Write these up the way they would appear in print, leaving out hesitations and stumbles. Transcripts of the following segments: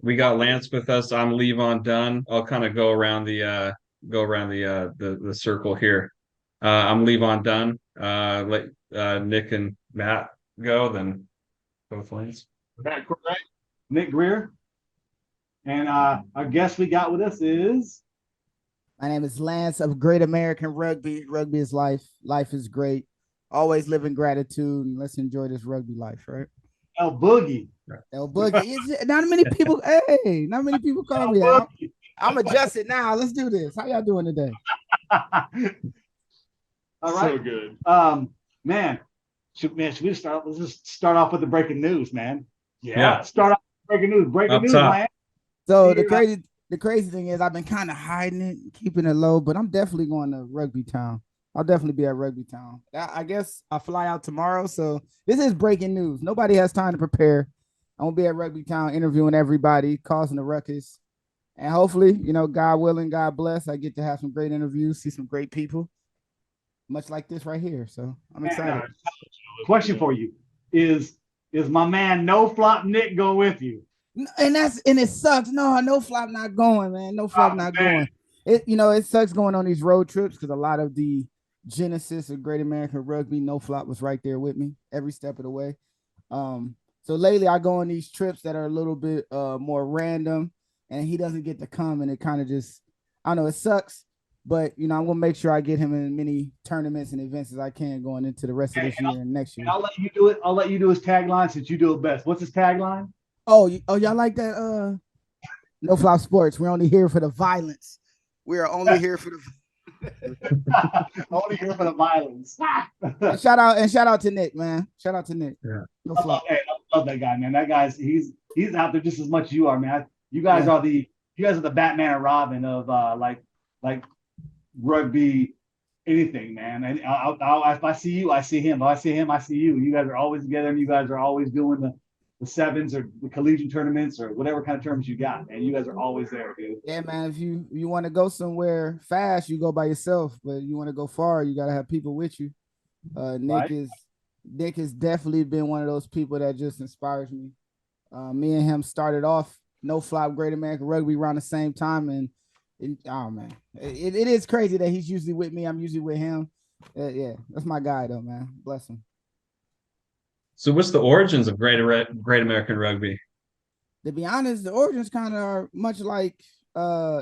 We got Lance with us. I'm Levon Dunn. I'll kind of go around the circle here. I'm Levon Dunn. Let Nick and Matt go, then both lanes. Matt Correa, Nick Greer, and our guest we got with us is. My name is Lance of Great American Rugby. Rugby is life. Life is great. Always live in gratitude, and let's enjoy this rugby life, right? El Boogie. El Boogie. Not many people. Hey, not many people call me out. I'm adjusted now. Let's do this. How y'all doing today? All right. So good. Man, should we start? Let's just start off with the breaking news, man. Yeah. Start off with breaking news. Breaking Up news, top. man. So the crazy thing is I've been kind of hiding it, keeping it low, but I'm definitely going to Rugby Town. I'll definitely be at Rugby Town. I guess I fly out tomorrow, so this is breaking news. Nobody has time to prepare. I'm gonna be at Rugby Town interviewing everybody, causing a ruckus, and hopefully, God willing, God bless, I get to have some great interviews, see some great people, much like this right here. So I'm excited. Question for you is my man No Flop Nick go with you? And it sucks. No flop not going, man. No flop not going. It sucks going on these road trips because a lot of the genesis of Great American Rugby, No Flop was right there with me every step of the way. So lately I go on these trips that are a little bit more random, and he doesn't get to come, and it kind of just, I don't know, it sucks. But I'm gonna make sure I get him in as many tournaments and events as I can going into the rest of this year and next year. I'll let you do it. I'll let you do his tagline since you do it best. What's his tagline? Y'all like that? No Flop Sports. We're only here for the violence. We are only here for the only here for the violence. shout out to Nick, man. Shout out to Nick. Yeah. No flop. I love that guy, man. That guy's he's out there just as much as you are, man. You guys are the Batman and Robin of like rugby, anything, man. And if I see you, I see him. If I see him, I see you. You guys are always together, and you guys are always doing the sevens or the collegiate tournaments or whatever kind of tournaments you got, and you guys are always there, dude. Yeah, man. If you want to go somewhere fast, you go by yourself. But you want to go far, you gotta have people with you. Nick has definitely been one of those people that just inspires me. Me and him started off No Flop Great American Rugby around the same time, and oh man, it is crazy that he's usually with me. I'm usually with him. Yeah, that's my guy though, man. Bless him. So what's the origins of Great American Rugby? To be honest, the origins kind of are much like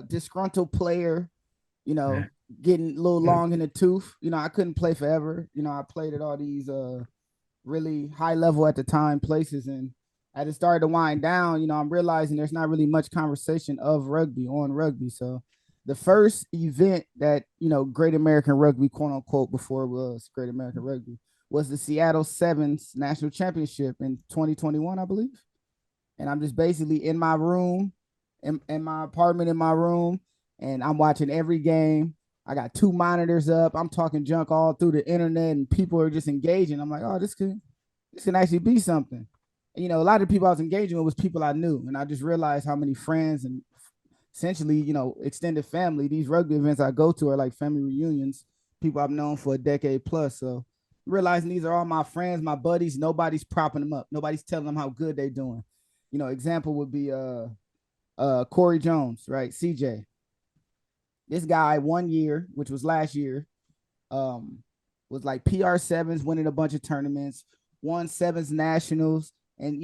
disgruntled player, getting a little long in the tooth. I couldn't play forever. I played at all these really high level at the time places, and as it started to wind down, I'm realizing there's not really much conversation of rugby on rugby. So the first event that, Great American Rugby, quote unquote, before it was Great American Rugby, was the Seattle Sevens National Championship in 2021, I believe. And I'm just basically in my room, in my apartment, in my room, and I'm watching every game. I got 2 monitors up. I'm talking junk all through the internet, and people are just engaging. I'm like, oh, this can actually be something. And, a lot of the people I was engaging with was people I knew, and I just realized how many friends and essentially, extended family. These rugby events I go to are like family reunions, people I've known for a decade plus. So realizing these are all my friends, my buddies. Nobody's propping them up. Nobody's telling them how good they're doing. Example would be Corey Jones, right? CJ. This guy 1 year, which was last year, was like PR sevens, winning a bunch of tournaments, won sevens nationals, and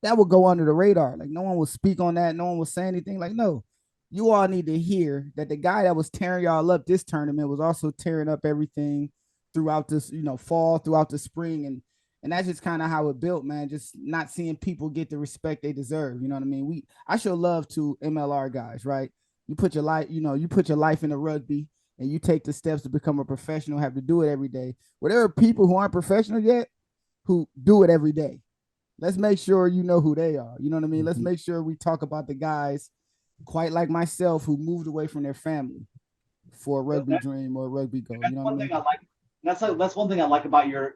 that would go under the radar. Like no one would speak on that. No one would say anything. Like, no, you all need to hear that the guy that was tearing y'all up this tournament was also tearing up everything throughout this, fall, throughout the spring. And that's just kind of how it built, man. Just not seeing people get the respect they deserve. You know what I mean? I show love to MLR guys, right? You put your life, you put your life into rugby and you take the steps to become a professional, have to do it every day. Well, there are people who aren't professional yet who do it every day. Let's make sure you know who they are. You know what I mean? Let's make sure we talk about the guys quite like myself who moved away from their family for a rugby dream or a rugby goal. You know what I mean? That's one thing I like about your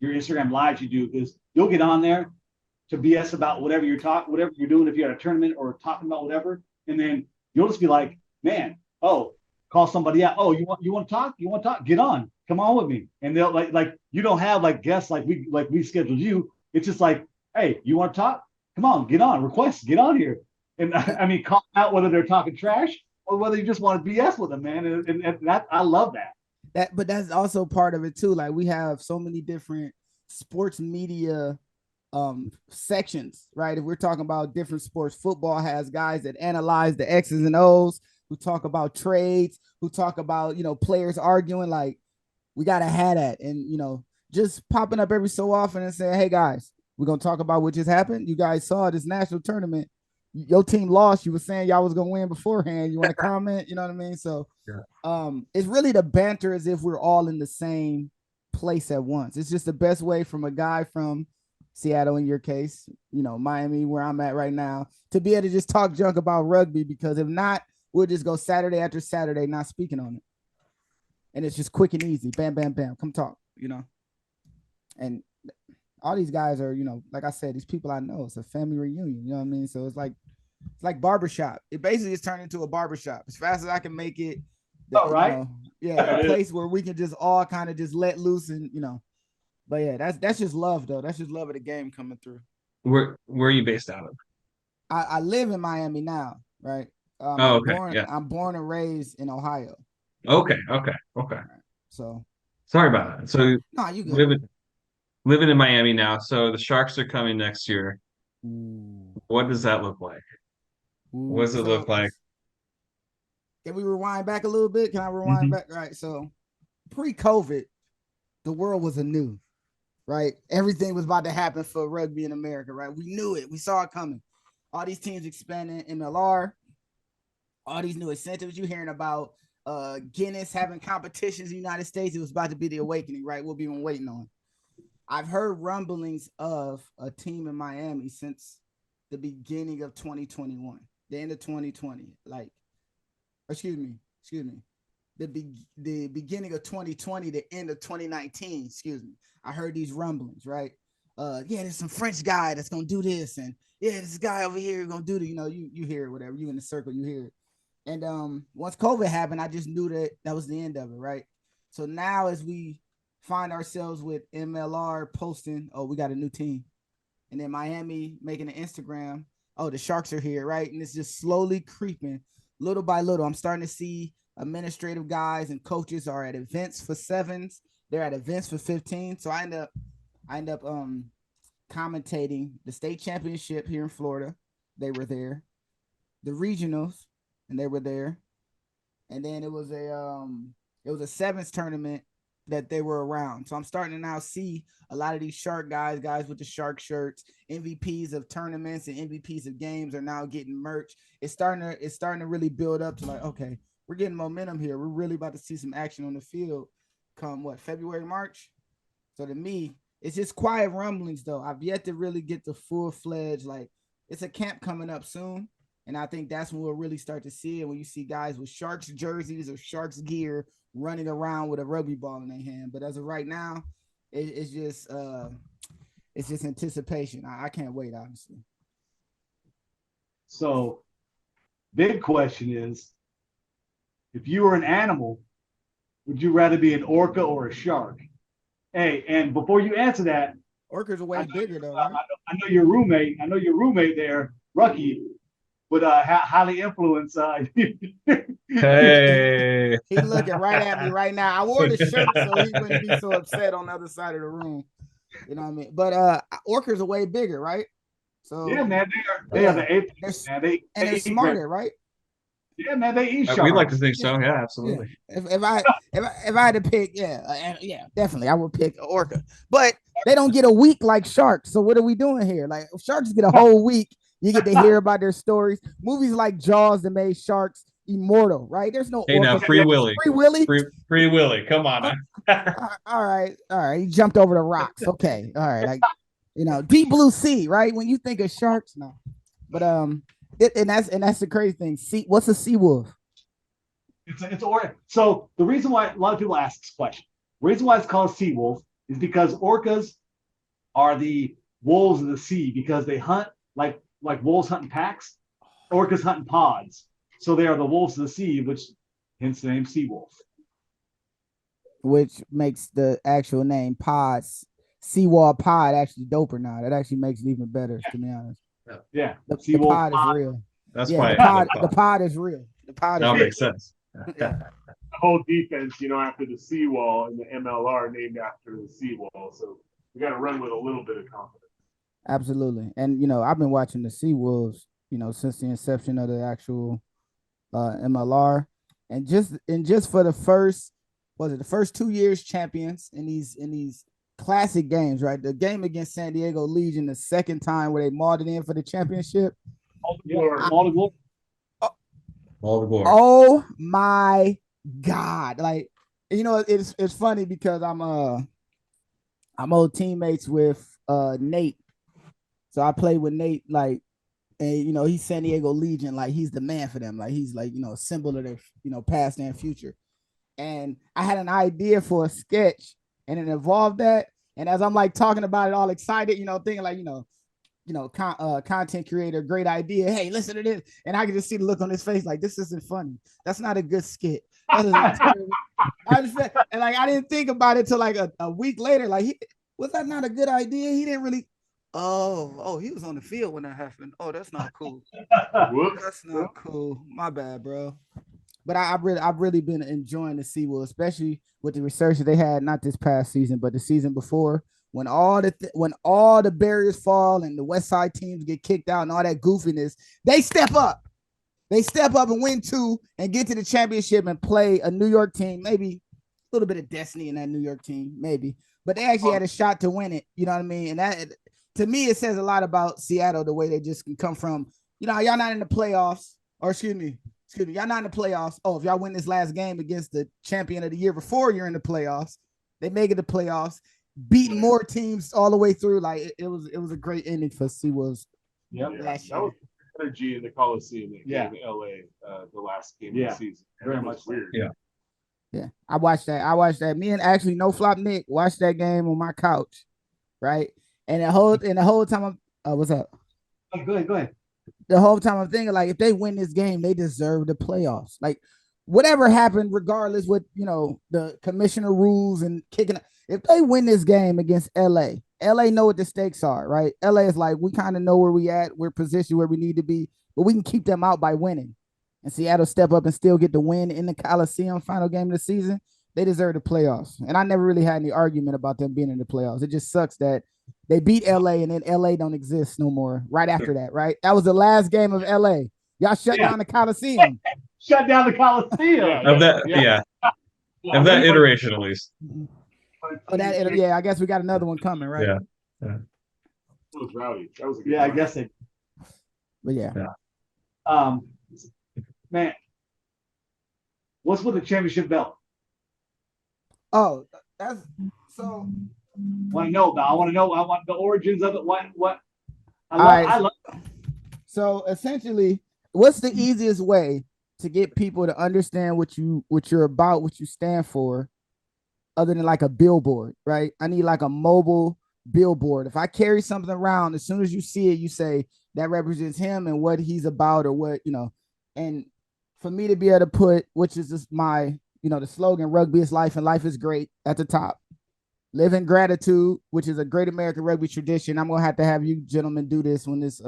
Instagram lives you do, is you'll get on there to BS about whatever you're doing, if you're at a tournament or talking about whatever, and then you'll just be like, man, call somebody out. Oh, you want to talk? You want to talk? Get on. Come on with me. And they'll like you don't have like guests like we scheduled you. It's just like, hey, you want to talk? come on, get on, request, get on here. And I mean, call out whether they're talking trash or whether you just want to BS with them, man. And that I love that. But that's also part of it too. Like we have so many different sports media sections, right? If we're talking about different sports, football has guys that analyze the X's and O's, who talk about trades, who talk about, players arguing. Like we gotta have that. And just popping up every so often and saying, hey guys, we're gonna talk about what just happened. You guys saw this national tournament. Your team lost. You were saying y'all was gonna win beforehand. You want to comment? You know what I mean? So it's really the banter as if we're all in the same place at once. It's just the best way from a guy from Seattle, in your case, Miami, where I'm at right now, to be able to just talk junk about rugby, because if not, we'll just go Saturday after Saturday not speaking on it. And it's just quick and easy. Bam, bam, bam. Come talk, And all these guys are, like I said, these people I know. It's a family reunion, you know what I mean? So it's like barbershop. It basically is turned into a barbershop. As fast as I can make it. Right? A place where we can just all kind of just let loose and, But yeah, that's just love though. That's just love of the game coming through. Where are you based out of? I live in Miami now, right? Okay. I'm born and raised in Ohio. Okay. So sorry about that. So no, you good. Living in Miami now. So the Sharks are coming next year. Ooh. What does that look like? What does it look like? Can we rewind back a little bit? Can I rewind back? Right. So pre-COVID, the world was anew, right? Everything was about to happen for rugby in America, right? We knew it. We saw it coming. All these teams expanding MLR, all these new incentives you're hearing about, Guinness having competitions in the United States. It was about to be the awakening, right? We'll be waiting on. I've heard rumblings of a team in Miami since the beginning of 2021, the end of 2020, excuse me, the beginning of 2020, the end of 2019, excuse me. I heard these rumblings, right? There's some French guy that's gonna do this, and this guy over here gonna do the, you hear it, whatever. You in the circle, you hear it. And once COVID happened, I just knew that was the end of it, right? So now as we find ourselves with MLR posting, oh, we got a new team. And then Miami making an Instagram, oh, the Sharks are here, right? And it's just slowly creeping little by little. I'm starting to see administrative guys and coaches are at events for sevens. They're at events for 15. So I end up commentating the state championship here in Florida. They were there. The regionals, and they were there. And then it was a sevens tournament that they were around. So I'm starting to now see a lot of these Shark guys with the Shark shirts, MVPs of tournaments and MVPs of games are now getting merch. It's starting to really build up to like, okay, we're getting momentum here. We're really about to see some action on the field come February, March. So to me, it's just quiet rumblings though. I've yet to really get the full-fledged, it's a camp coming up soon. And I think that's when we'll really start to see it, when you see guys with Sharks jerseys or Sharks gear running around with a rugby ball in their hand. But as of right now, it's just anticipation. I can't wait, obviously. So, big question is, if you were an animal, would you rather be an orca or a shark? Hey, and before you answer that, orcas are way bigger though. Right? I know your roommate there, Rucky, would highly influence. Hey, he's looking right at me right now. I wore the shirt so he wouldn't be so upset on the other side of the room. You know what I mean? But orcas are way bigger, right? So yeah, man, they are the apes, man. They're smarter, right? Yeah, man, they eat sharks. We'd like to think so. Yeah, absolutely. Yeah. If I had to pick, definitely, I would pick orca. But they don't get a week like sharks. So what are we doing here? Like sharks get a whole week. You get to hear about their stories. Movies like Jaws that made sharks immortal, right? There's no. Hey, now Free Willy. Free Willy. Come on. All right. He jumped over the rocks. Okay. All right. Deep Blue Sea, right? When you think of sharks, no. But and that's the crazy thing. What's a sea wolf? It's orca. So the reason why a lot of people ask this question, the reason why it's called sea wolf is because orcas are the wolves of the sea because they hunt like wolves hunting packs, orcas hunting pods. So they are the wolves of the sea, which hence the name sea wolf. Which makes the actual name pods, Seawall Pod, actually doper now. That actually makes it even better, to be honest. Yeah, The Seawall pod is Pod. real. That's Yeah, why the pod is real. The pod is that real. makes sense. Yeah. The whole defense, after the Seawall and the MLR named after the Seawall. So we got to run with a little bit of confidence. Absolutely. And I've been watching the Seawolves, since the inception of the actual MLR. And just for the first 2 years champions in these classic games, right? The game against San Diego Legion, the second time where they mauled it in for the championship. All the glory. All the glory. Oh my God. Like, it's funny because I'm old teammates with Nate. So I played with Nate, like, and he's San Diego Legion, like he's the man for them. Like he's like, a symbol of their, past and future. And I had an idea for a sketch and it involved that. And as I'm like talking about it all excited, thinking like, content creator, great idea. Hey, listen to this. And I can just see the look on his face like, this isn't funny. That's not a good skit. And like, I didn't think about it till like a week later. Like, was that not a good idea? He didn't really. Oh, he was on the field when that happened. Oh, that's not cool. That's not cool. My bad, bro. But I've really been enjoying the Seawolves, especially with the research that they had, not this past season, but the season before, when all the barriers fall and the West Side teams get kicked out and all that goofiness, they step up. They step up and win 2 and get to the championship and play a New York team, maybe a little bit of destiny in that New York team, maybe. But they actually had a shot to win it. You know what I mean? And that, to me, it says a lot about Seattle, the way they just can come from, y'all not in the playoffs, or excuse me, y'all not in the playoffs. Oh, if y'all win this last game against the champion of the year before you're in the playoffs, they make it the playoffs, beating more teams all the way through. Like it was a great ending for Seawolves. Yep. Yeah, that was energy in the Coliseum in LA, the last game of the season. Very much weird. Yeah. I watched that. Me and actually No Flop Nick watched that game on my couch, right? And the whole time I'm what's up? Go ahead. The whole time I'm thinking, like, if they win this game, they deserve the playoffs. Like, whatever happened, regardless what, the commissioner rules and kicking. If they win this game against LA know what the stakes are, right? LA is like, we kind of know where we at. We're positioned where we need to be, but we can keep them out by winning. And Seattle step up and still get the win in the Coliseum final game of the season. They deserve the playoffs. And I never really had any argument about them being in the playoffs. It just sucks that they beat LA and then LA don't exist no more right after that, right? That was the last game of LA. Y'all shut down the Coliseum. Shut down the Coliseum. Of that, of that iteration at least. Oh, I guess we got another one coming, right? Yeah. That was rowdy. That was a good I guess it. But yeah. Man, what's with the championship belt? Oh, that's so. Want to know about? I want to know. I want the origins of it. What? I love. So essentially, what's the easiest way to get people to understand what you're about, what you stand for, other than like a billboard, right? I need like a mobile billboard. If I carry something around, as soon as you see it, you say that represents him and what he's about, or what And for me to be able to put, which is just my, the slogan, "Rugby is life and life is great," at the top. Live in gratitude, which is a great American rugby tradition. I'm gonna have you gentlemen do this when this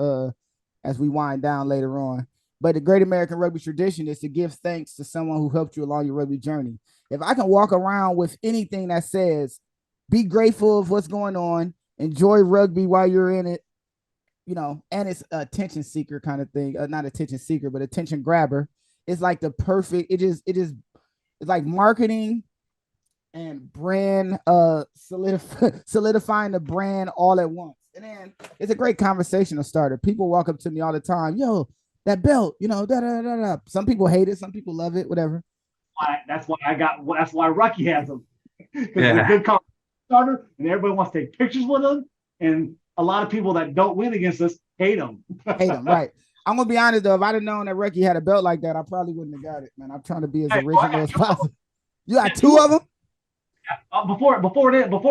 as we wind down later on. But the great American rugby tradition is to give thanks to someone who helped you along your rugby journey. If I can walk around with anything that says, be grateful of what's going on, enjoy rugby while you're in it, and it's attention seeker kind of thing, not attention seeker, but attention grabber. It's like the perfect, it's like marketing and brand solidifying the brand all at once. And then it's a great conversational starter. People walk up to me all the time, yo, that belt, da da da da. Some people hate it, some people love it, whatever. That's why Rocky has them. Because it's a good conversation starter, and everybody wants to take pictures with them. And a lot of people that don't win against us hate them. Right. I'm gonna be honest though, if I'd have known that Rocky had a belt like that, I probably wouldn't have got it, man. I'm trying to be as original as possible. You got 2 of them? Before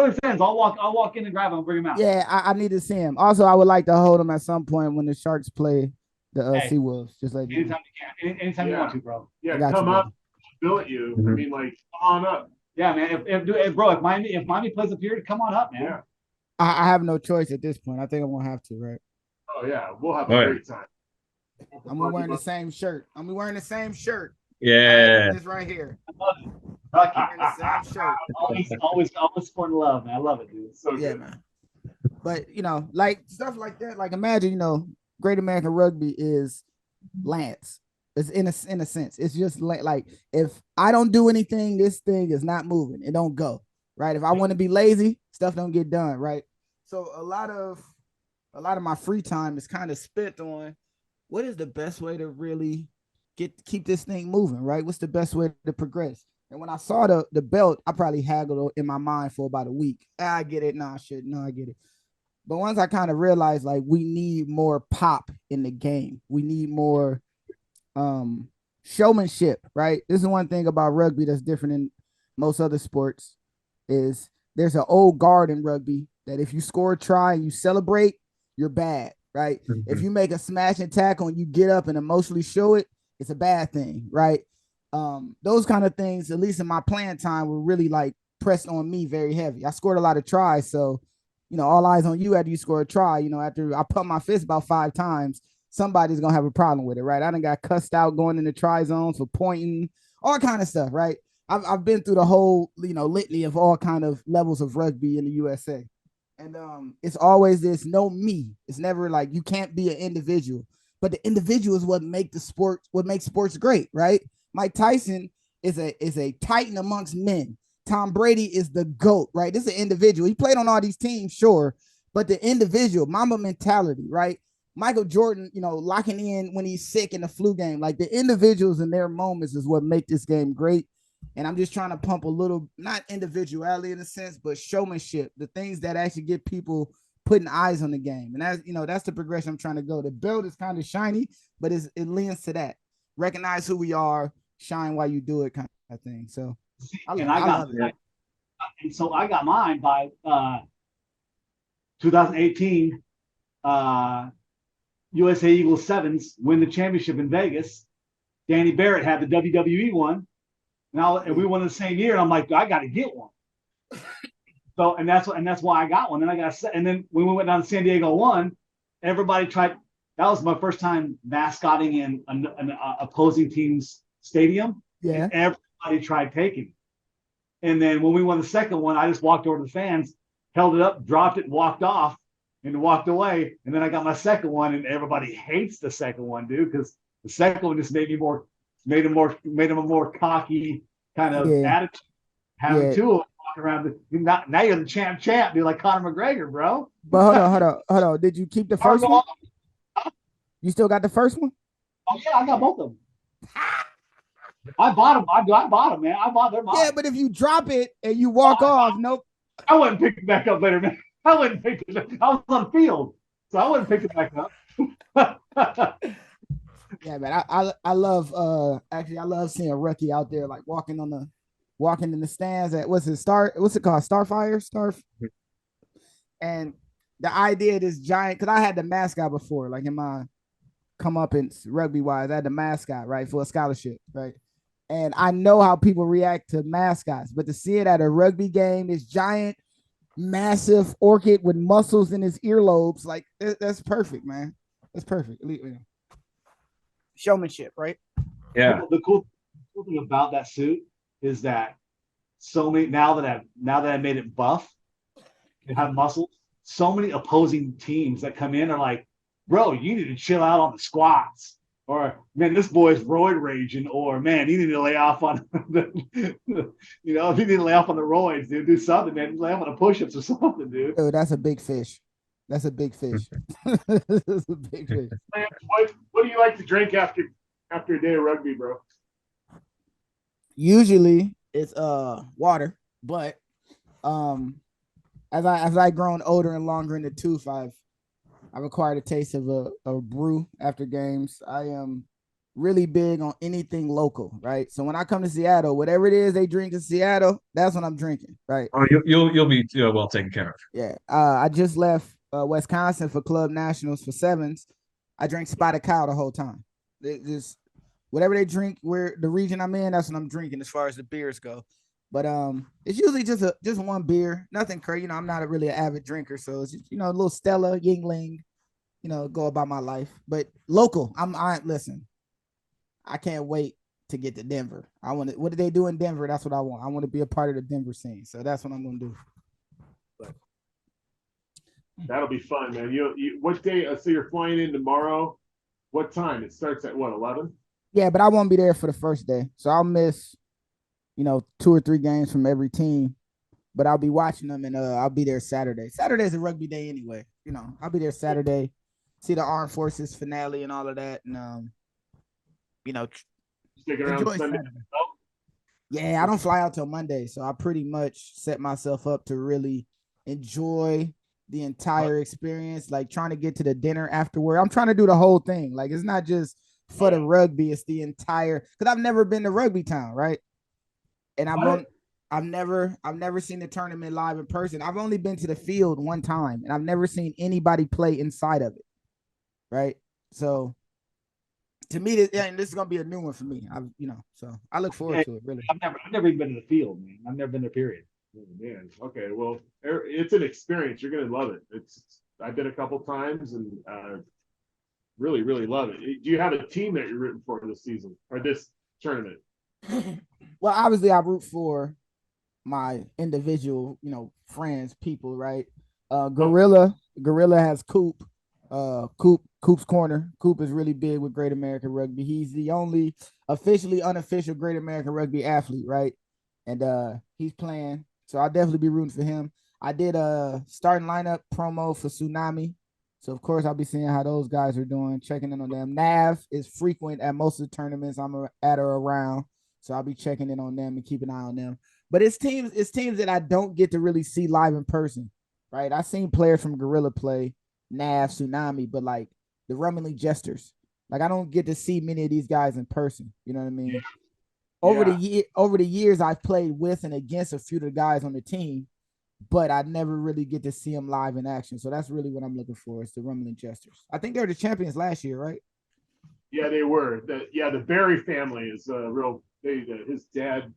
this ends, I'll walk in and grab them and bring them out. Yeah, I need to see him. Also, I would like to hold him at some point when the Sharks play the Seawolves. Just like anytime you can, anytime you want to, bro. Yeah, come up, billet you. I mean, like, come on up. Yeah, man. If Miami plays up here, come on up, man. Yeah. I have no choice at this point. I think I'm gonna have to, right? Oh yeah, we'll have Oh, a yeah. great time. I'm wearing the same shirt. I'm wearing the same shirt. Yeah. Right? This right here. Rocky, Wearing the same shirt. always support and love, man. I love it, dude. So Yeah, good. man. But like stuff like that, like imagine, Great American Rugby is Lance. It's in a sense. It's just like if I don't do anything, this thing is not moving. It don't go. Right. If I want to be lazy, stuff don't get done. Right. So a lot of my free time is kind of spent on what is the best way to really keep this thing moving, right? What's the best way to progress? And when I saw the belt, I probably haggled in my mind for about a week. I get it. No, I shouldn't. No, I get it. But once I kind of realized, like, we need more pop in the game. We need more showmanship, right? This is one thing about rugby that's different than most other sports is there's an old guard in rugby that if you score a try and you celebrate, you're bad, right? Mhm. If you make a smashing tackle and you get up and emotionally show it, it's a bad thing, right? Those kind of things, at least in my playing time, were really like pressed on me very heavy. I scored a lot of tries, so all eyes on you after you score a try. After I pump my fist about 5 times, somebody's gonna have a problem with it, right? I done got cussed out going in the try zones for pointing, all kind of stuff, right? I've been through the whole litany of all kind of levels of rugby in the USA, and it's always this no me. It's never like you can't be an individual, but the individual is what makes sports great, right? Mike Tyson is a titan amongst men. Tom Brady is the GOAT, right? This is an individual. He played on all these teams, sure, but the individual, Mamba mentality, right? Michael Jordan, locking in when he's sick in the flu game. Like the individuals in their moments is what make this game great. And I'm just trying to pump a little, not individuality in a sense, but showmanship, the things that actually get people putting eyes on the game. And that's the progression I'm trying to go. The belt is kind of shiny, but it lends to that. Recognize who we are, shine while you do it kind of thing. So I love it. And so I got mine by 2018 USA Eagles Sevens win the championship in Vegas. Danny Barrett had the WWE one, and we won the same year. And I'm like, I got to get one. So and that's why I got one. And then when we went down to San Diego one, everybody tried. That was my first time mascotting in an opposing team's stadium. Yeah. And everybody tried taking it. And then when we won the second one, I just walked over to the fans, held it up, dropped it, walked off, and walked away. And then I got my second one, and everybody hates the second one, dude, because the second one just made him a more cocky kind of attitude, having two of them walking around. Now you're the champ, dude, like Conor McGregor, bro. But hold on. Did you keep the first one? You still got the first one? Oh yeah, I got both of them. I bought them. I bought them, man. I bought them. Yeah, but if you drop it and you walk off, nope. I wouldn't pick it back up later, man. I wouldn't pick it up. I was on the field, so I wouldn't pick it back up. Yeah, man. I love actually I love seeing Rookie out there like walking in the stands at what's it called? Starfire? And the idea of this giant, because I had the mascot before, like in my come up in rugby wise, I had the mascot, right, for a scholarship, right? And I know how people react to mascots, but to see it at a rugby game, this giant, massive orchid with muscles in his earlobes, like that's perfect, man. That's perfect. Showmanship, right? Yeah. The cool thing about that suit is that so many now that I made it buff and have muscles, so many opposing teams that come in are like, bro, you need to chill out on the squats. Or, man, this boy's roid raging. Or, man, you need to lay off on if you need to lay off on the roids, dude, do something, man. Lay off on the push-ups or something, dude. Dude, that's a big fish. That's a big fish. That's a big fish. Man, what do you like to drink after a day of rugby, bro? Usually it's water, but as I grown older and longer in the tooth, I've acquired a taste of a brew after games. I am really big on anything local, right? So when I come to Seattle, whatever it is they drink in Seattle, that's what I'm drinking, right? Oh, you'll be well taken care of. Yeah. I just left Wisconsin for Club Nationals for sevens. I drank Spotted Cow the whole time. Just whatever they drink, where the region I'm in, that's what I'm drinking as far as the beers go. But it's usually just one beer, nothing crazy. I'm not really an avid drinker, so it's just, a little Stella, Yingling, go about my life. But local, listen. I can't wait to get to Denver. What do they do in Denver? That's what I want. I want to be a part of the Denver scene. So that's what I'm gonna do. That'll be fun, man. You what day? So you're flying in tomorrow. What time? It starts at what, 11? Yeah, but I won't be there for the first day, so I'll miss, 2 or 3 games from every team. But I'll be watching them, and I'll be there Saturday. Saturday's a rugby day anyway. I'll be there Saturday, see the Armed Forces finale and all of that, and Sticking around Sunday. Yeah, I don't fly out till Monday, so I pretty much set myself up to really enjoy the entire experience, like trying to get to the dinner afterward. I'm trying to do the whole thing. Like, it's not just for the rugby, it's the entire, because I've never been to Rugby Town, right? And I've never seen the tournament live in person. I've only been to the field one time, and I've never seen anybody play inside of it, right? So to me, this is gonna be a new one for me. So I look forward to it. Really, I've never even been to the field, man. I've never been there. Period. Oh, man, okay. Well, it's an experience. You're gonna love it. I've been a couple times and really, really love it. Do you have a team that you're rooting for this season or this tournament? Well, obviously, I root for my individual, friends, people, right? Gorilla has Coop. Coop's Corner. Coop is really big with Great American Rugby. He's the only officially unofficial Great American Rugby athlete, right? And he's playing, so I'll definitely be rooting for him. I did a starting lineup promo for Tsunami, so of course I'll be seeing how those guys are doing, checking in on them. Nav is frequent at most of the tournaments I'm at or around, so I'll be checking in on them and keeping an eye on them. But it's teams that I don't get to really see live in person, right? I've seen players from Gorilla play, Nav, Tsunami, but like the Rumley Jesters, like I don't get to see many of these guys in person. You know what I mean? Yeah. Over the years, I've played with and against a few of the guys on the team, but I never really get to see them live in action. So that's really what I'm looking for, is the Rumley Jesters. I think they were the champions last year, right? Yeah, they were. The Berry family is real. His dad,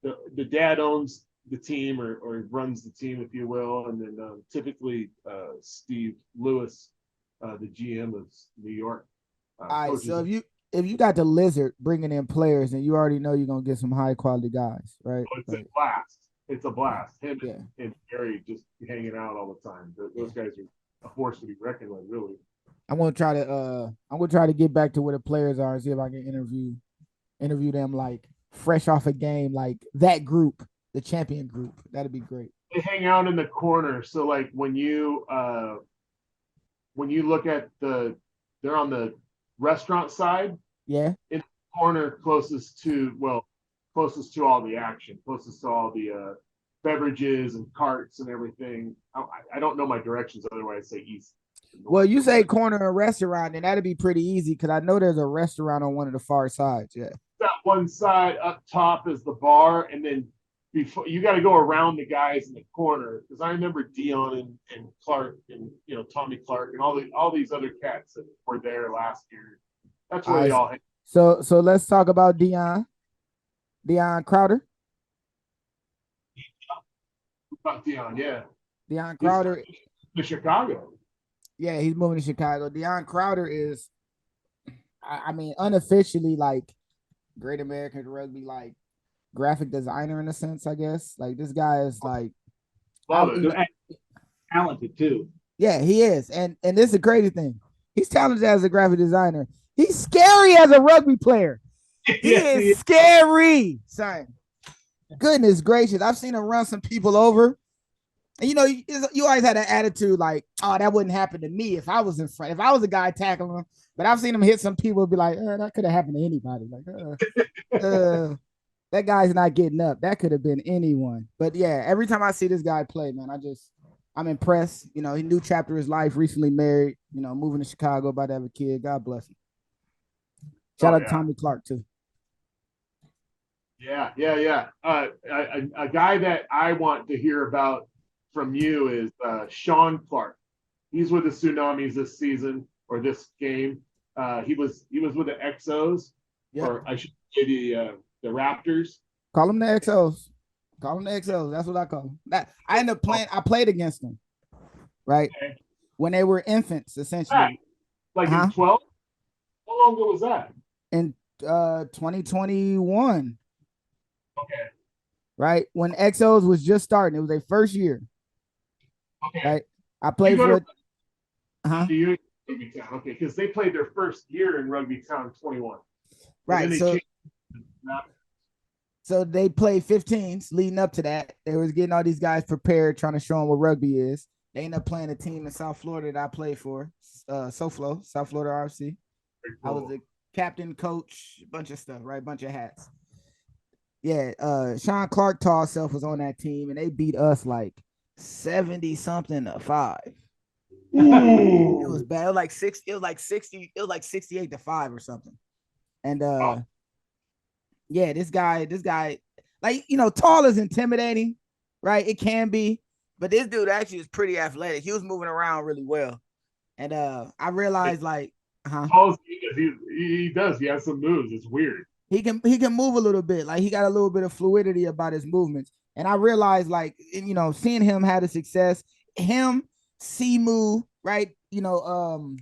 the dad owns the team or runs the team, if you will, and then typically Steve Lewis, the GM of New York. All right, so if you got the Lizard bringing in players, and you already know you're gonna get some high quality guys, right? Oh, it's a blast. It's a blast. Him and Gary just hanging out all the time. Those guys are a force to be reckoned with, really. I'm gonna try to get back to where the players are and see if I can interview them like fresh off a game, like that group, the champion group. That'd be great. They hang out in the corner, so like when you look at they're on the restaurant side. Yeah. In the corner closest to all the action, closest to all the beverages and carts and everything. I don't know my directions, otherwise I say east. Well, you say corner a restaurant, and that'd be pretty easy because I know there's a restaurant on one of the far sides. Yeah. That one side up top is the bar, and then before you got to go around the guys in the corner, because I remember Dion and Clark and Tommy Clark and all these other cats that were there last year. That's where they all hang. So let's talk about Dion Crowder. About Dion, yeah. Dion Crowder to Chicago. Yeah, he's moving to Chicago. Dion Crowder is, I mean, unofficially like Great American Rugby, like graphic designer in a sense, I guess. Like this guy is like talented too. Yeah, he is. And this is the crazy thing. He's talented as a graphic designer. He's scary as a rugby player. He is scary, son. Goodness gracious. I've seen him run some people over. And you always had an attitude like, oh, that wouldn't happen to me if I was in front. If I was a guy tackling him. But I've seen him hit some people and be like, that could have happened to anybody. Like, that guy's not getting up. That could have been anyone. But yeah, every time I see this guy play, man, I'm impressed. He new chapter of his life, recently married, moving to Chicago, about to have a kid. God bless him. Shout out to Tommy Clark too. Yeah. A guy that I want to hear about from you is Sean Clark. He's with the Tsunamis this season or this game. He was with the XOs, or I should say the Raptors. Call them the XOs. That's what I call them. I ended up playing. I played against them, right? Okay. when they were infants, essentially. Like in 12? How long ago was that? In 2021. Okay. Right? When Exos was just starting. It was their first year. Okay. Right? I played for it. Rugby Town. Okay, because they played their first year in Rugby Town 21. Right. So they played 15s leading up to that. They was getting all these guys prepared, trying to show them what rugby is. They ended up playing a team in South Florida that I played for, SoFlo, South Florida RFC. Cool. I was the captain, coach, bunch of stuff, right? Bunch of hats. Yeah, Sean Clark tall self was on that team, and they beat us like 70-something to 5. Ooh. It was bad. It was like 60. It was like 60. It was like 68 to 5 or something. And yeah, this guy, like, you know, tall is intimidating, right? It can be, but this dude actually is pretty athletic. He was moving around really well, and I realized like, he does. He has some moves. It's weird. He can move a little bit. Like, he got a little bit of fluidity about his movements. And I realized, like, you know, seeing him have a success, him, Simu, right? You know,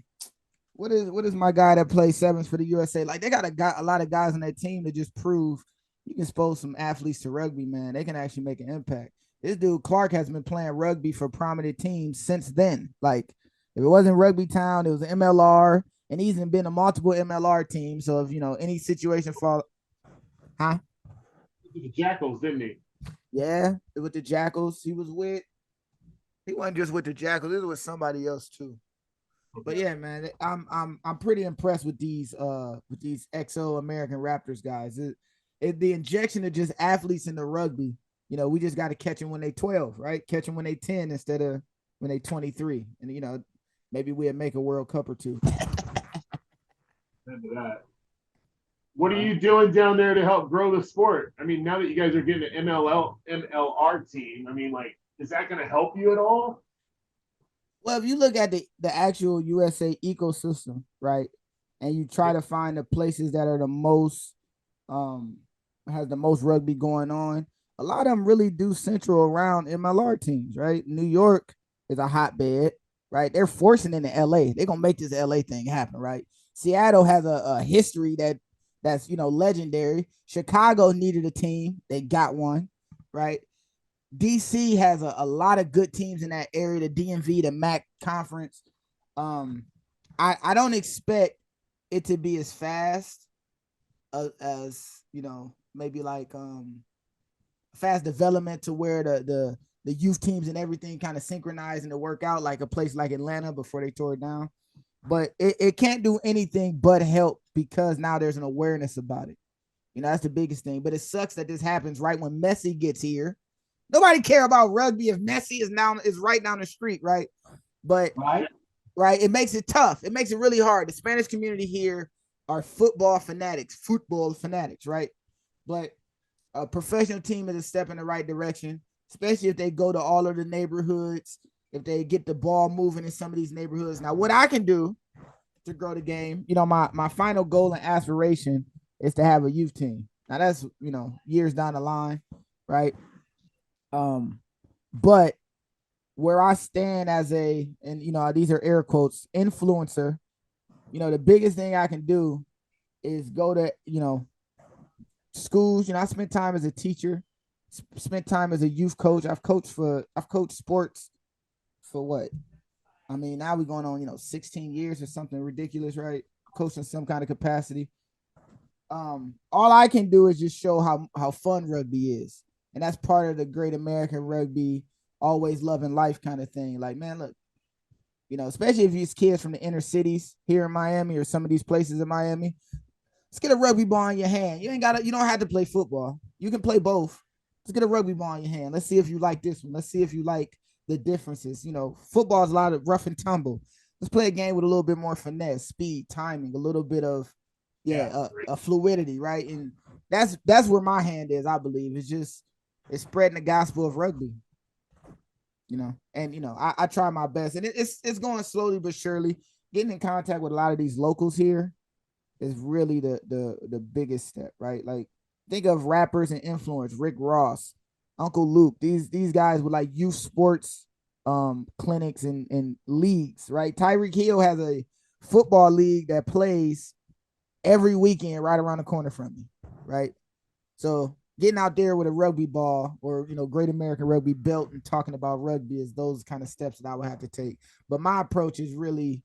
what is my guy that plays sevens for the USA? Like, they got a lot of guys on that team to just prove you can expose some athletes to rugby, man. They can actually make an impact. This dude Clark has been playing rugby for prominent teams since then. Like, if it wasn't Rugby Town, it was an MLR, and he's been a multiple MLR team. So if, you know, any situation fall, the Jackals, didn't he? Yeah, with the Jackals, he wasn't just with the Jackals. He was with somebody else too. Okay. But yeah, man, I'm pretty impressed with these XO American Raptors guys. The injection of just athletes in the rugby. You know, we just got to catch them when they 12, right? Catch them when they 10 instead of when they 23, and you know, maybe we'll make a World Cup or two. Remember that. What are you doing down there to help grow the sport? I mean, now that you guys are getting an MLR team, I mean, like, is that going to help you at all? Well, if you look at the actual USA ecosystem, right, and you try to find the places that are the most, has the most rugby going on, a lot of them really do central around MLR teams, right? New York is a hotbed, right? They're forcing into LA. They're going to make this LA thing happen, right? Seattle has a history that's, you know, legendary. Chicago needed a team. They got one, right? DC has a lot of good teams in that area, the DMV, the MAC conference. I don't expect it to be as fast as you know, maybe like fast development to where the youth teams and everything kind of synchronize and to work out like a place like Atlanta before they tore it down. But it can't do anything but help because now there's an awareness about it. You know, that's the biggest thing. But it sucks that this happens right when Messi gets here. Nobody care about rugby if Messi is right down the street, right? But right, it makes it tough. It makes it really hard. The Spanish community here are football fanatics, right? But a professional team is a step in the right direction, especially if they go to all of the neighborhoods, if they get the ball moving in some of these neighborhoods. Now, what I can do to grow the game, you know, my final goal and aspiration is to have a youth team. Now, that's, you know, years down the line, right? But where I stand as and you know, these are air quotes, influencer, you know, the biggest thing I can do is go to, you know, schools. You know, I spent time as a teacher, spent time as a youth coach. I've coached sports for what? I mean, now we're going on, you know, 16 years or something ridiculous, right? Coaching some kind of capacity. All I can do is just show how fun rugby is. And that's part of the great American rugby, always loving life kind of thing. Like, man, look, you know, especially if these kids from the inner cities here in Miami or some of these places in Miami, let's get a rugby ball in your hand. You don't have to play football. You can play both. Let's get a rugby ball in your hand. Let's see if you like this one. Let's see if you like the differences. You know, football is a lot of rough and tumble. Let's play a game with a little bit more finesse, speed, timing, a little bit of a fluidity, right? And that's where my hand is, I believe. It's spreading the gospel of rugby, you know, and, you know, I try my best, and it's going slowly but surely. Getting in contact with a lot of these locals here is really the biggest step, right? Like, think of rappers and influence, Rick Ross, Uncle Luke, these guys with like youth sports clinics and leagues, right? Tyreek Hill has a football league that plays every weekend right around the corner from me, right? So getting out there with a rugby ball or, Great American Rugby belt and talking about rugby is those kind of steps that I would have to take. But my approach is really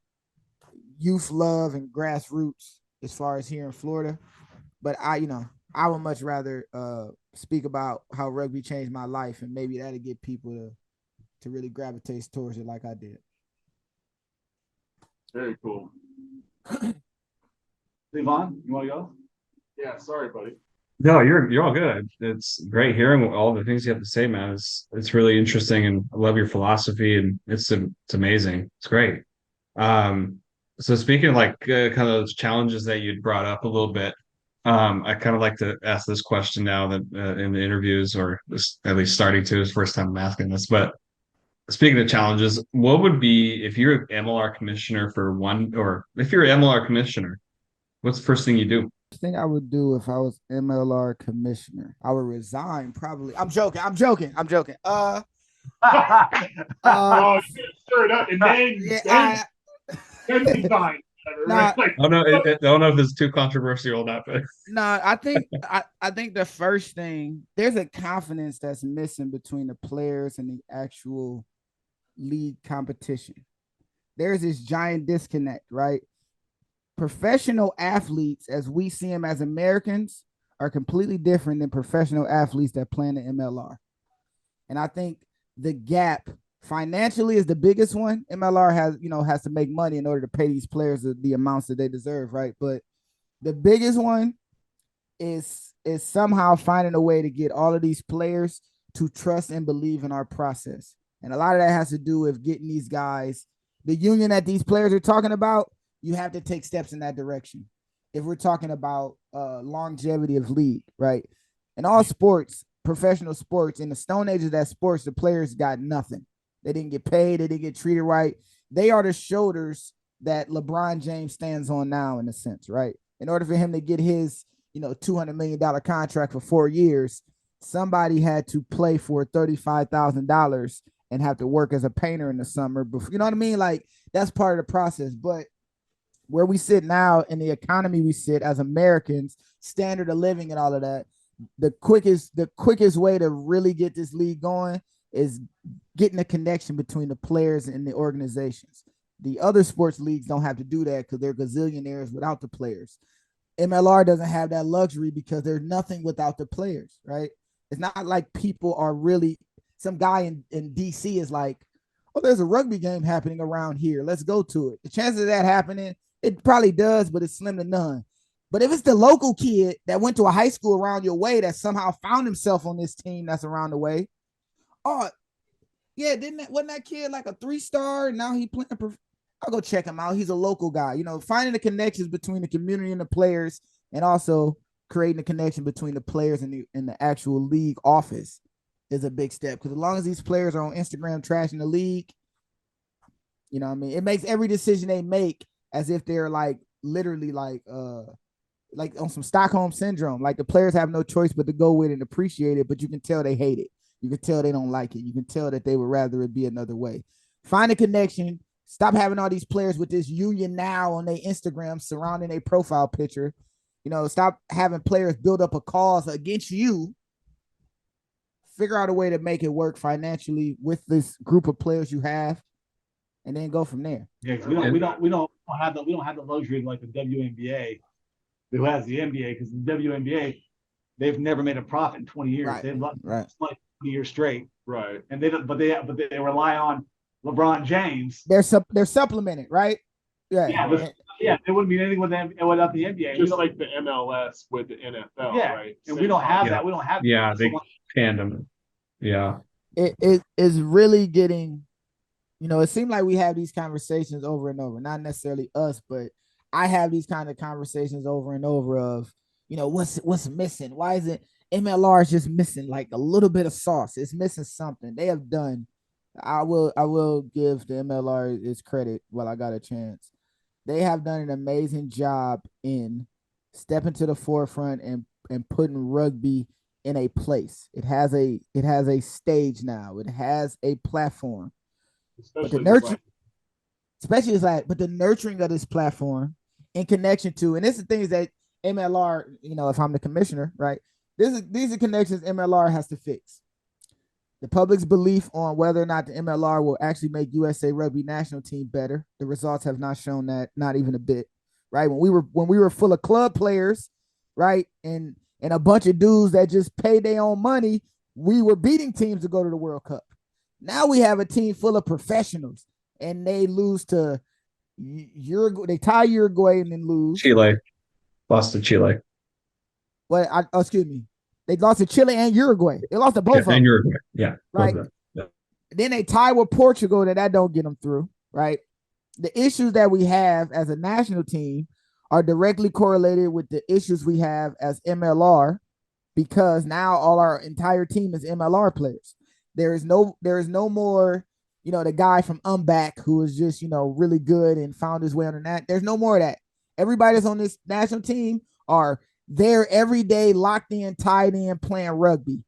youth love and grassroots as far as here in Florida. But I would much rather speak about how rugby changed my life, and maybe that'll get people to really gravitate towards it like I did. Very cool. Devon, you want to go? Yeah, sorry, buddy. No, you're all good. It's great hearing all the things you have to say, man. It's really interesting, and I love your philosophy, and it's amazing. It's great. So speaking of like kind of those challenges that you'd brought up a little bit, I kind of like to ask this question now that in the interviews, or at least starting to, is the first time I'm asking this. But speaking of challenges, what would be if you're an MLR commissioner for one, or if you're an MLR commissioner, what's the first thing you do? The thing I would do if I was MLR commissioner, I would resign probably. I'm joking. Oh, you stir it up and then resign. Nah, I don't know if it's too controversial or not, but no, I think the first thing, there's a confidence that's missing between the players and the actual league competition. There's this giant disconnect, right? Professional athletes, as we see them as Americans, are completely different than professional athletes that play in the MLR. And I think the gap financially is the biggest one. MLR has to make money in order to pay these players the amounts that they deserve, right? But the biggest one is somehow finding a way to get all of these players to trust and believe in our process. And a lot of that has to do with getting these guys, the union that these players are talking about. You have to take steps in that direction. If we're talking about longevity of league, right? In all sports, professional sports, in the stone age of that sports, the players got nothing. They didn't get paid. They didn't get treated right. They are the shoulders that LeBron James stands on now, in a sense, right? In order for him to get his, $200 million contract for 4 years, somebody had to play for $35,000 and have to work as a painter in the summer. Before, you know what I mean? Like, that's part of the process. But where we sit now in the economy we sit as Americans, standard of living and all of that, the quickest way to really get this league going is getting a connection between the players and the organizations. The other sports leagues don't have to do that because they're gazillionaires without the players. MLR doesn't have that luxury because there's nothing without the players, right? It's not like people are really, some guy in DC is like, oh, there's a rugby game happening around here. Let's go to it. The chances of that happening, it probably does, but it's slim to none. But if it's the local kid that went to a high school around your way that somehow found himself on this team that's around the way, oh, yeah, wasn't that kid like a 3-star? Now he playing. I'll go check him out. He's a local guy. Finding the connections between the community and the players, and also creating a connection between the players and the actual league office is a big step. Because as long as these players are on Instagram trashing the league, you know what I mean? It makes every decision they make as if they're like literally like on some Stockholm syndrome. Like the players have no choice but to go with it and appreciate it, but you can tell they hate it. You can tell they don't like it. You can tell that they would rather it be another way. Find a connection. Stop having all these players with this union now on their Instagram surrounding a profile picture. Stop having players build up a cause against you. Figure out a way to make it work financially with this group of players you have, and then go from there. Yeah, we don't have the luxury of like the WNBA, who has the NBA, because the WNBA, they've never made a profit in 20 years. Right. They've lost Right. 20 years straight. Right. And they rely on LeBron James. They're supplemented, right? Yeah, it wouldn't mean anything without the NBA. Just like the MLS with the NFL, Yeah, right? and we don't have that. We don't have yeah, that. they tandem. Yeah. It is really getting, it seemed like we have these conversations over and over, not necessarily us, but I have these kind of conversations over and over of, what's missing? Why is it MLR is just missing like a little bit of sauce? It's missing something. They have done. I will give the MLR its credit while I got a chance. They have done an amazing job in stepping to the forefront and putting rugby in a place. It has a stage now. It has a platform. But the especially nurture, especially is like, but the nurturing of this platform in connection to, and this is things that MLR, if I'm the commissioner, right? These are connections MLR has to fix. The public's belief on whether or not the MLR will actually make USA Rugby national team better. The results have not shown that, not even a bit. Right? When we were full of club players, right, and a bunch of dudes that just pay their own money, we were beating teams to go to the World Cup. Now we have a team full of professionals, and they lose to Uruguay. They tie Uruguay and then lose. Chile lost to Chile. Excuse me. They lost to Chile and Uruguay. They lost to both of them. And Uruguay. Yeah. Right. Yeah. Then they tie with Portugal, that don't get them through. Right. The issues that we have as a national team are directly correlated with the issues we have as MLR, because now all our entire team is MLR players. There is no more, the guy from Back who is just, really good and found his way on that. There's no more of that. Everybody that's on this national team are there every day, locked in, tied in, playing rugby,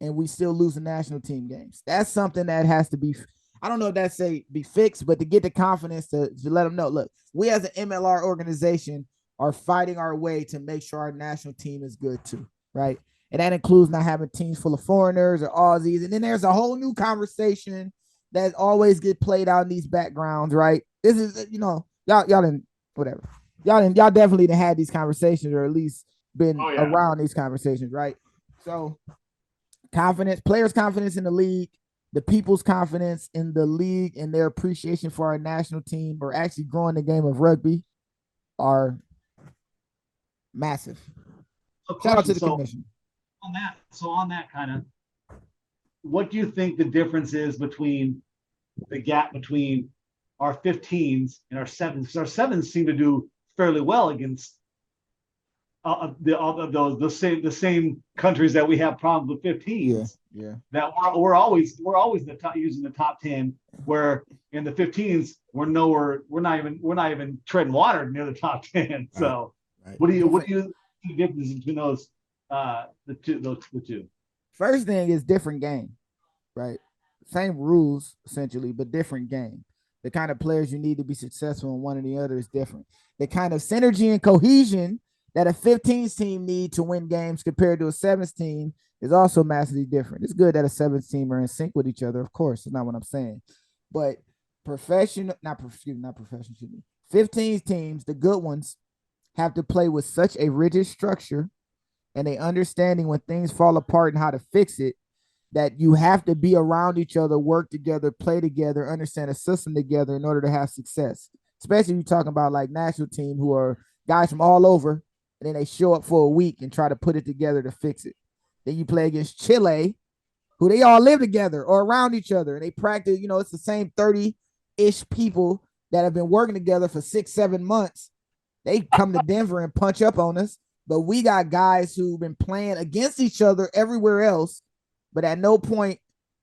and we still lose the national team games. That's something that has to be, I don't know if that's be fixed, but to get the confidence to let them know, look, we as an MLR organization are fighting our way to make sure our national team is good too, right? And that includes not having teams full of foreigners or Aussies. And then there's a whole new conversation that always get played out in these backgrounds, right? This is, y'all didn't, whatever. Y'all definitely didn't have these conversations, or at least been around these conversations, right? So confidence, players' confidence in the league, the people's confidence in the league and their appreciation for our national team, or actually growing the game of rugby, are massive. Shout out to the commission. On that kind of, what do you think the difference is between the gap between our 15s and our 7s? Because our 7s seem to do fairly well against the same countries that we have problems with 15s. Yeah. That we're always the top, using the top 10, where in the 15s we're not even treading water near the top 10. So right. What do you see the difference between those the two? First thing is different game, right? Same rules essentially, but different game. The kind of players you need to be successful in one or the other is different. The kind of synergy and cohesion that a 15s team need to win games compared to a 7s team is also massively different. It's good that a 7s team are in sync with each other, of course. That's not what I'm saying. But 15s teams, the good ones, have to play with such a rigid structure and a understanding when things fall apart and how to fix it, that you have to be around each other, work together, play together, understand a system together in order to have success. Especially you're talking about like national team who are guys from all over, and then they show up for a week and try to put it together to fix it. Then you play against Chile, who they all live together or around each other, and they practice, it's the same 30-ish people that have been working together for 6-7 months. They come to Denver and punch up on us, but we got guys who've been playing against each other everywhere else, but at no point,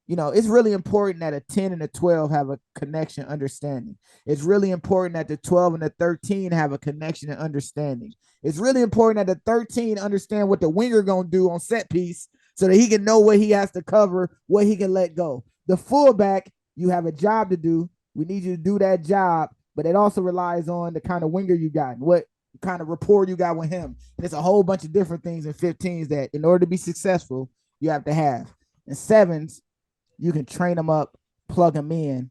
it's really important that a 10 and a 12 have a connection, understanding. It's really important that the 12 and the 13 have a connection and understanding. It's really important that the 13 understand what the winger going to do on set piece so that he can know what he has to cover, what he can let go. The fullback, you have a job to do. We need you to do that job, but it also relies on the kind of winger you got and what kind of rapport you got with him. And it's a whole bunch of different things in 15s that in order to be successful, you have to have. In 7s, you can train them up, plug them in,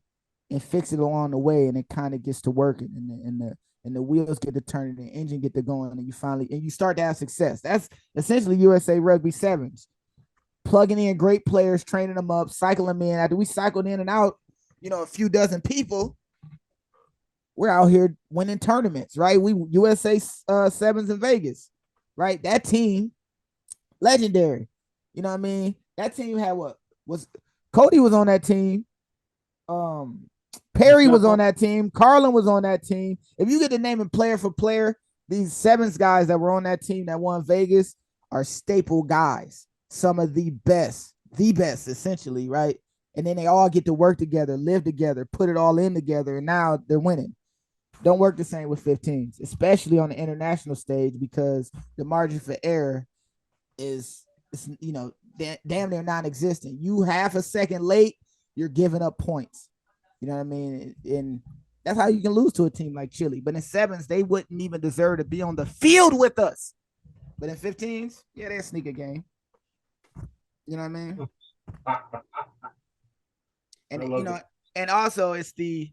and fix it along the way, and it kind of gets to working, and the wheels get to turning, the engine get to going, and you start to have success. That's essentially USA Rugby 7s. Plugging in great players, training them up, cycling them in. After we cycled in and out, a few dozen people, we're out here winning tournaments, right? We USA 7s in Vegas, right? That team, legendary. You know what I mean? That team had Cody was on that team. Perry was on that team. Carlin was on that team. If you get to name it player for player, these 7s guys that were on that team that won Vegas are staple guys. Some of the best essentially, right? And then they all get to work together, live together, put it all in together, and now they're winning. Don't work the same with 15s, especially on the international stage, because the margin for error is damn near non-existent. You half a second late, you're giving up points. You know what I mean? And that's how you can lose to a team like Chile. But in sevens, they wouldn't even deserve to be on the field with us. But in 15s, yeah, they're a sneaker game. You know what I mean? And and also it's the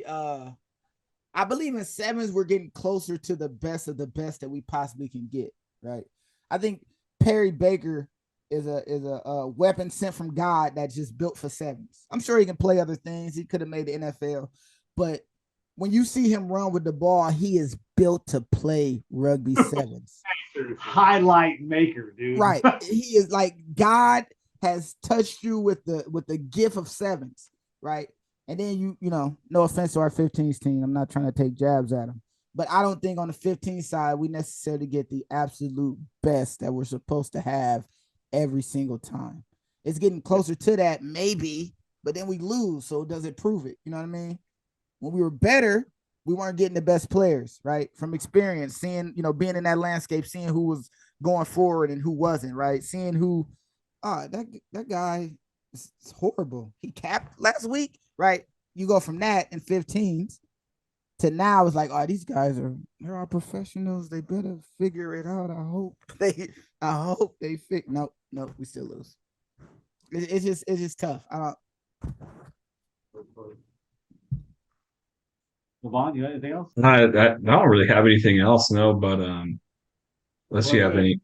I believe in sevens we're getting closer to the best of the best that we possibly can get, right? I think Perry Baker is a weapon sent from God that's just built for sevens. I'm sure he can play other things. He could have made the NFL, but when you see him run with the ball, he is built to play rugby sevens. Highlight maker, dude. Right. He is like God has touched you with the gift of sevens, right? And then you know, no offense to our 15s team. I'm not trying to take jabs at them. But I don't think on the 15 side we necessarily get the absolute best that we're supposed to have every single time. It's getting closer to that, maybe, but then we lose. So does it prove it? You know what I mean? When we were better, we weren't getting the best players, right? From experience, seeing, you know, being in that landscape, seeing who was going forward and who wasn't, right? Seeing who, that guy is horrible. He capped last week, right? You go from that in 15s to now it's like, oh, these guys they're all professionals. They better figure it out. I hope they fix. No, we still lose. It's just tough. I don't. Levon, you got anything else? I don't really have anything else, no. But unless you have any.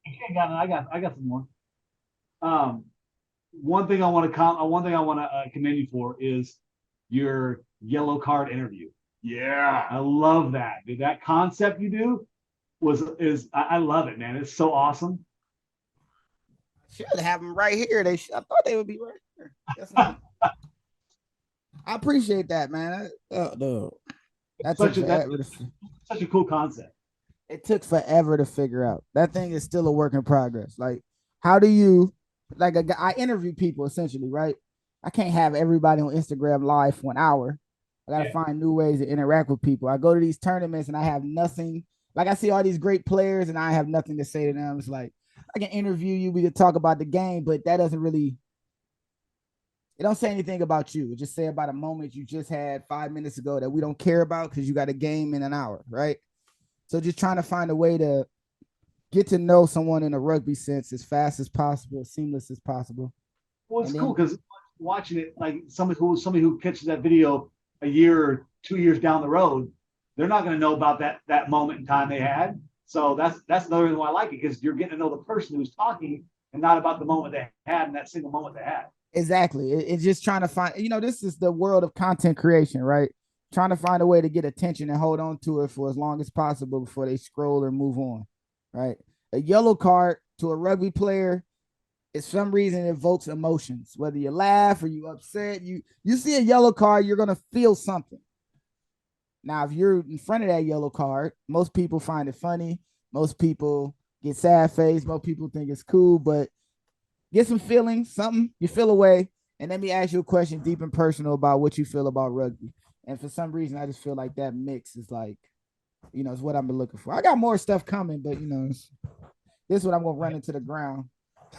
I got some more. One thing I want to commend you for is your yellow card interview. Yeah, I love that, dude. That concept you do I love it, man. It's so awesome. Should have them right here. I thought they would be right here. That's not. I appreciate that, man. That's such a cool concept. It took forever to figure out. That thing is still a work in progress. Like, how do you, like, I interview people essentially, right? I can't have everybody on Instagram live for an hour. I got to find new ways to interact with people. I go to these tournaments and I have nothing. Like, I see all these great players and I have nothing to say to them. It's like, I can interview you. We could talk about the game, but that doesn't really, it don't say anything about you. It just say about a moment you just had 5 minutes ago that we don't care about because you got a game in an hour, right? So just trying to find a way to get to know someone in a rugby sense as fast as possible, as seamless as possible. Well, it's cool because watching it, like somebody who catches that video a year or 2 years down the road, they're not going to know about that moment in time they had. So that's another reason why I like it, because you're getting to know the person who's talking and not about the moment they had and that single moment they had. Exactly. It's just trying to find, you know, this is the world of content creation, right? Trying to find a way to get attention and hold on to it for as long as possible before they scroll or move on, right? A yellow card to a rugby player, is some reason it evokes emotions, whether you laugh or you upset. You see a yellow card, you're going to feel something. Now, if you're in front of that yellow card, most people find it funny. Most people get sad face. Most people think it's cool, but get some feelings, something, you feel away. And let me ask you a question deep and personal about what you feel about rugby. And for some reason, I just feel like that mix is like, you know, it's what I've been looking for. I got more stuff coming, but, you know, this is what I'm going to run into the ground.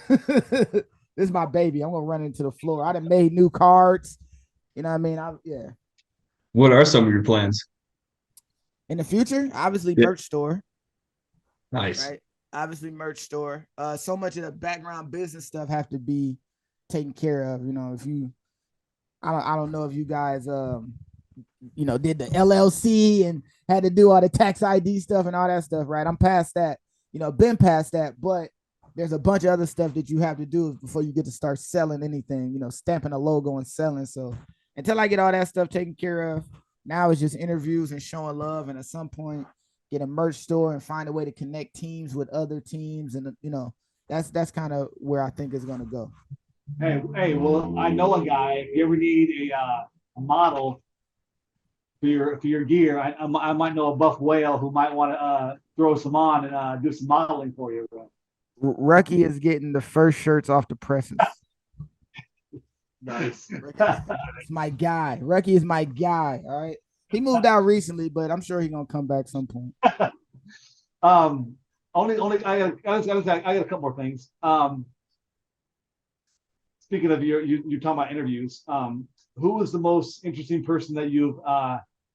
This is my baby. I'm going to run into the floor. I done made new cards. You know what I mean? Yeah. What are some of your plans? In the future, obviously, merch store. Nice. Right? Obviously, merch store. So much of the background business stuff have to be taken care of. You know, if you, I don't know if you guys, you know, did the LLC and had to do all the tax ID stuff and all that stuff, right? I'm past that. You know, been past that, but there's a bunch of other stuff that you have to do before you get to start selling anything. You know, stamping a logo and selling. So until I get all that stuff taken care of, now it's just interviews and showing love, and at some point get a merch store and find a way to connect teams with other teams, and you know, that's kind of where I think it's gonna go. Hey, well, I know a guy. If you ever need a model for your gear, I might know a buff whale who might want to throw some on and do some modeling for you, bro. Rucky is getting the first shirts off the presses. Nice. It's my guy. Rucky is my guy. All right. He moved out recently, but I'm sure he's gonna come back some point. I got a couple more things. speaking of you talking about interviews, who was the most interesting person that you've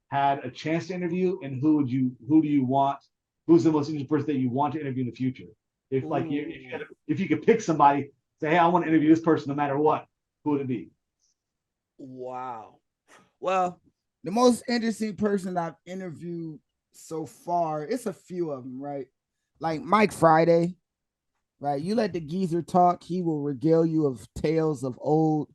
had a chance to interview, and who's the most interesting person that you want to interview in the future? If you could pick somebody, say, hey, I want to interview this person no matter what, who would it be? Wow. Well, the most interesting person I've interviewed so far, it's a few of them, right? Like Mike Friday, right? You let the geezer talk, he will regale you of tales of old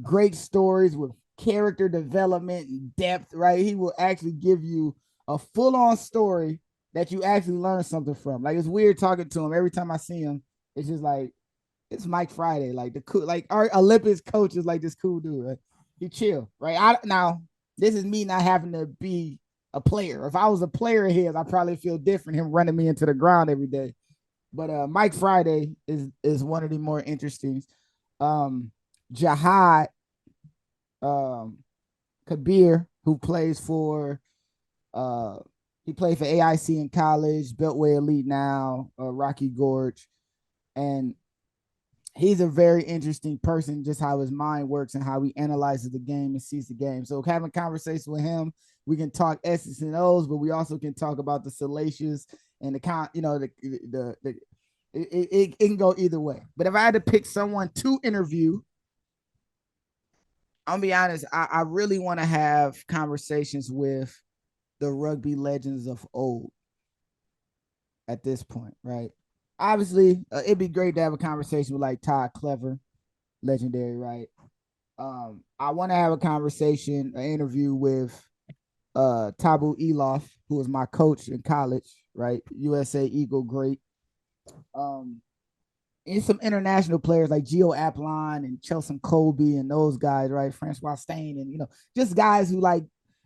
great stories with character development and depth, right? He will actually give you a full-on story that you actually learn something from. Like, it's weird talking to him. Every time I see him, it's just like, it's Mike Friday, like the cool, like our Olympics coach is like this cool dude, right? He chill, right? Now this is me not having to be a player. If I was a player of his, I probably feel different. Him running me into the ground every day. But Mike Friday is one of the more interesting. Jihad Kabir, who plays for he played for AIC in college, Beltway Elite now, Rocky Gorge, and he's a very interesting person, just how his mind works and how he analyzes the game and sees the game. So having conversation with him, we can talk S's and O's, but we also can talk about the salacious and it can go either way. But if I had to pick someone to interview, I'll be honest, I really want to have conversations with the rugby legends of old at this point, right? Obviously, it'd be great to have a conversation with like Todd Clever, legendary, right? I want to have a conversation, an interview with Tabu Elof, who was my coach in college, right? USA Eagle great. And some international players like Gio Aplon and Chelsea Colby and those guys, right? Francois Stain and, just guys who like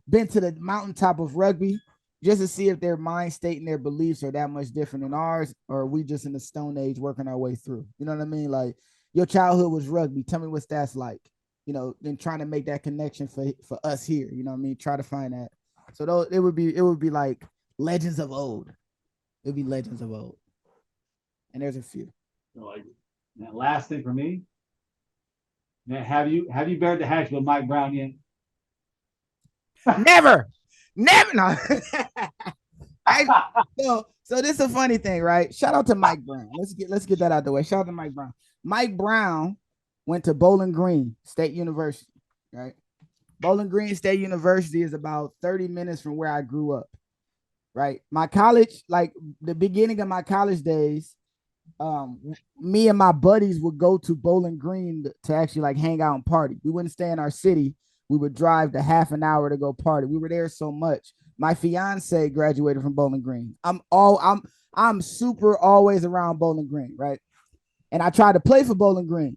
been to the mountaintop of rugby just to see if their mind state and their beliefs are that much different than ours, or are we just in the Stone Age working our way through? You know what I mean? Like, your childhood was rugby. Tell me what that's like, then trying to make that connection for us here. You know what I mean? Try to find that. So it would be like legends of old. It'd be legends of old. And there's a few. Like, that last thing for me, man, have you buried the hatchet with Mike Brown yet? Never. No. So this is a funny thing, right? Shout out to Mike Brown. Let's get that out the way. Shout out to Mike Brown. Mike Brown went to Bowling Green State University, right? Bowling Green State University is about 30 minutes from where I grew up, right? My college, like the beginning of my college days, me and my buddies would go to Bowling Green to actually like hang out and party. We wouldn't stay in our city. We would drive to half an hour to go party. We were there so much. My fiance graduated from Bowling Green. I'm super always around Bowling Green, right? And I tried to play for Bowling Green,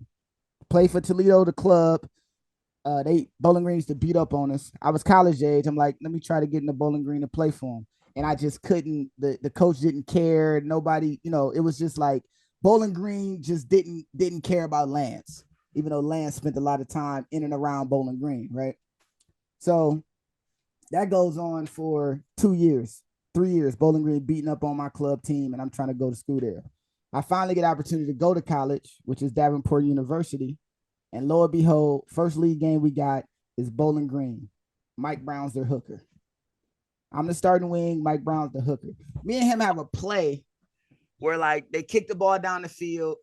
play for Toledo, the club. Bowling Green used to beat up on us. I was college age. I'm like, let me try to get into Bowling Green to play for them. And I just couldn't. The coach didn't care. Nobody, it was just like Bowling Green just didn't care about Lance, even though Lance spent a lot of time in and around Bowling Green, right? So that goes on for 2 years, 3 years. Bowling Green beating up on my club team, and I'm trying to go to school there. I finally get an opportunity to go to college, which is Davenport University. And lo and behold, first league game we got is Bowling Green. Mike Brown's their hooker. I'm the starting wing. Mike Brown's the hooker. Me and him have a play where like they kick the ball down the field.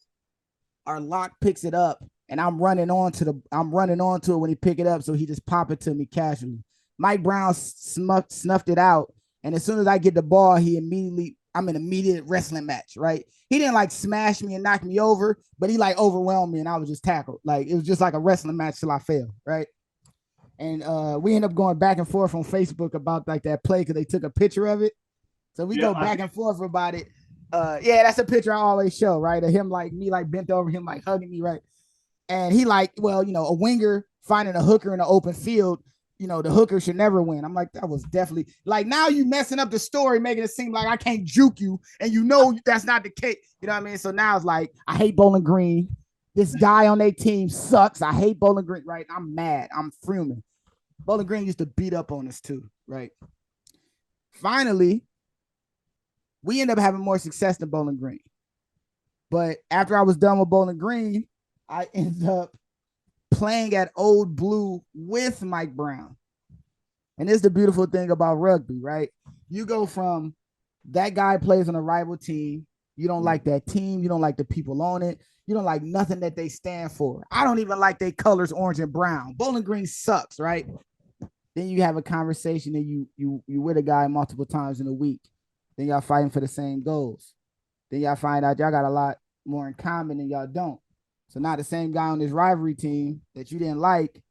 Our lock picks it up, and I'm running onto it when he pick it up. So he just pop it to me casually. Mike Brown snuffed it out. And as soon as I get the ball, I'm in an immediate wrestling match, right? He didn't like smash me and knock me over, but he like overwhelmed me and I was just tackled. Like it was just like a wrestling match till I failed, right? And we end up going back and forth on Facebook about like that play because they took a picture of it. So we go back and forth about it. That's a picture I always show, right? Of him like me like bent over, him like hugging me, right? And he like, well, a winger finding a hooker in an open field, the hooker should never win. I'm like, that was definitely like, now you messing up the story, making it seem like I can't juke you, and that's not the case. You know what I mean? So now it's like, I hate Bowling Green. This guy on their team sucks. I hate Bowling Green, right? I'm mad. I'm fuming. Bowling Green used to beat up on us too, right? Finally, we end up having more success than Bowling Green. But after I was done with Bowling Green, I end up playing at Old Blue with Mike Brown. And it's the beautiful thing about rugby, right? You go from that guy plays on a rival team. You don't like that team. You don't like the people on it. You don't like nothing that they stand for. I don't even like their colors, orange and brown. Bowling Green sucks, right? Then you have a conversation and you with a guy multiple times in a week. Then y'all fighting for the same goals. Then y'all find out y'all got a lot more in common than y'all don't. So now the same guy on this rivalry team that you didn't like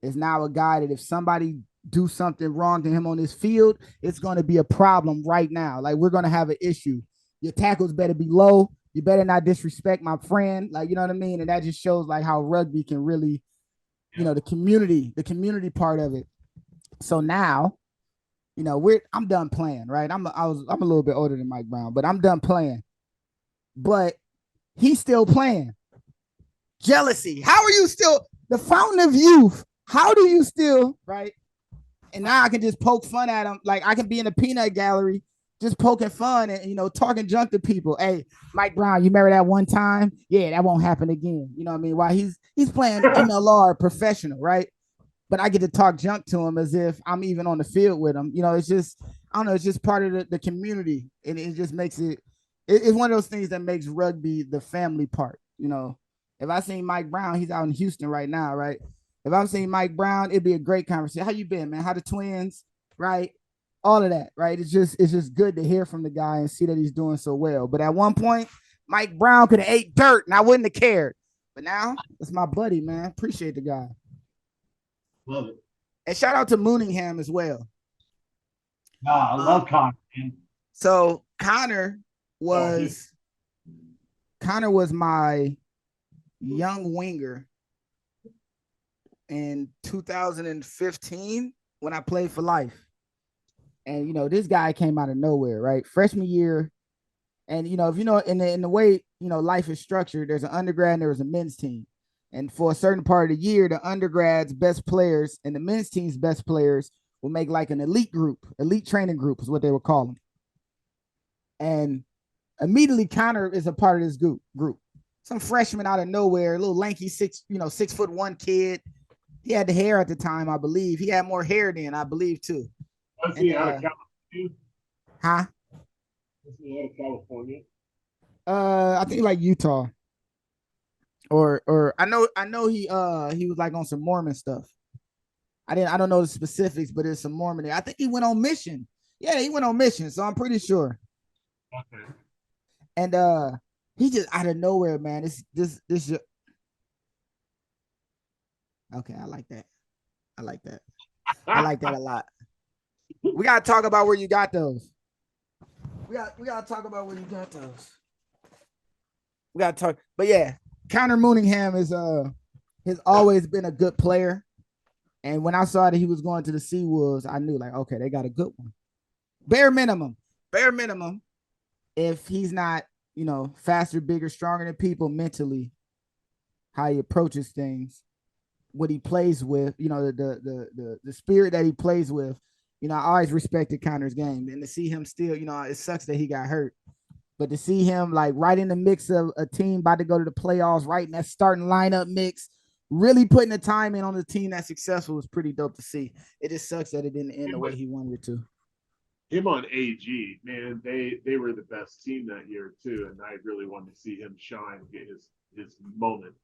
is now a guy that if somebody do something wrong to him on this field, it's going to be a problem right now. Like, we're going to have an issue. Your tackles better be low. You better not disrespect my friend. Like, you know what I mean? And that just shows like how rugby can really, you know, the community part of it. So now, you know, I'm done playing, right? I'm a little bit older than Mike Brown, but I'm done playing. But he's still playing. Jealousy. How are you still the fountain of youth? How do you still, right? And now I can just poke fun at him. Like, I can be in a peanut gallery just poking fun and, you know, talking junk to people. Hey, Mike Brown, you remember that one time? Yeah, that won't happen again. You know what I mean? While he's playing MLR professional, right? But I get to talk junk to him as if I'm even on the field with him. You know, it's just, I don't know, it's just part of the community. And it just makes it's one of those things that makes rugby the family part. You know, if I seen Mike Brown, he's out in Houston right now, right? If I'm seeing Mike Brown, it'd be a great conversation. How you been, man? How the twins, right? All of that, right? It's just good to hear from the guy and see that he's doing so well. But at one point, Mike Brown could have ate dirt and I wouldn't have cared. But now, it's my buddy, man. Appreciate the guy. Love it. And shout out to Mooningham as well. I love Connor, man. So Connor was my young winger in 2015 when I played for life. And, you know, this guy came out of nowhere, right? Freshman year. And, you know, if you know, in the way, you know, life is structured, there's an undergrad and there's a men's team. And for a certain part of the year, the undergrad's best players and the men's team's best players will make like an elite training group is what they would call them. And immediately Connor is a part of this group. Some freshman out of nowhere, a little lanky 6'1" kid. He had the hair at the time, I believe. He had more hair then, I believe, too. Was he out of California? Huh? Was he out of California? I think like Utah. Or I know he was like on some Mormon stuff. I don't know the specifics, but it's some Mormon. I think he went on mission. Yeah, he went on mission, so I'm pretty sure. Okay. And he just out of nowhere, man. This okay, I like that. I like that a lot. We gotta talk about where you got those. We gotta talk about where you got those. We gotta talk, but yeah, Connor Mooningham has always been a good player. And when I saw that he was going to the Seawolves, I knew like, okay, they got a good one. Bare minimum, if he's not, you know, faster, bigger, stronger than people mentally, how he approaches things, what he plays with, you know, the spirit that he plays with, you know, I always respected Connor's game. And to see him still, you know, it sucks that he got hurt. But to see him like right in the mix of a team about to go to the playoffs, right in that starting lineup mix, really putting the time in on the team that's successful was pretty dope to see. It just sucks that it didn't end the way he wanted it to. Him on AG, man, they were the best team that year too, and I really wanted to see him shine, get his moment.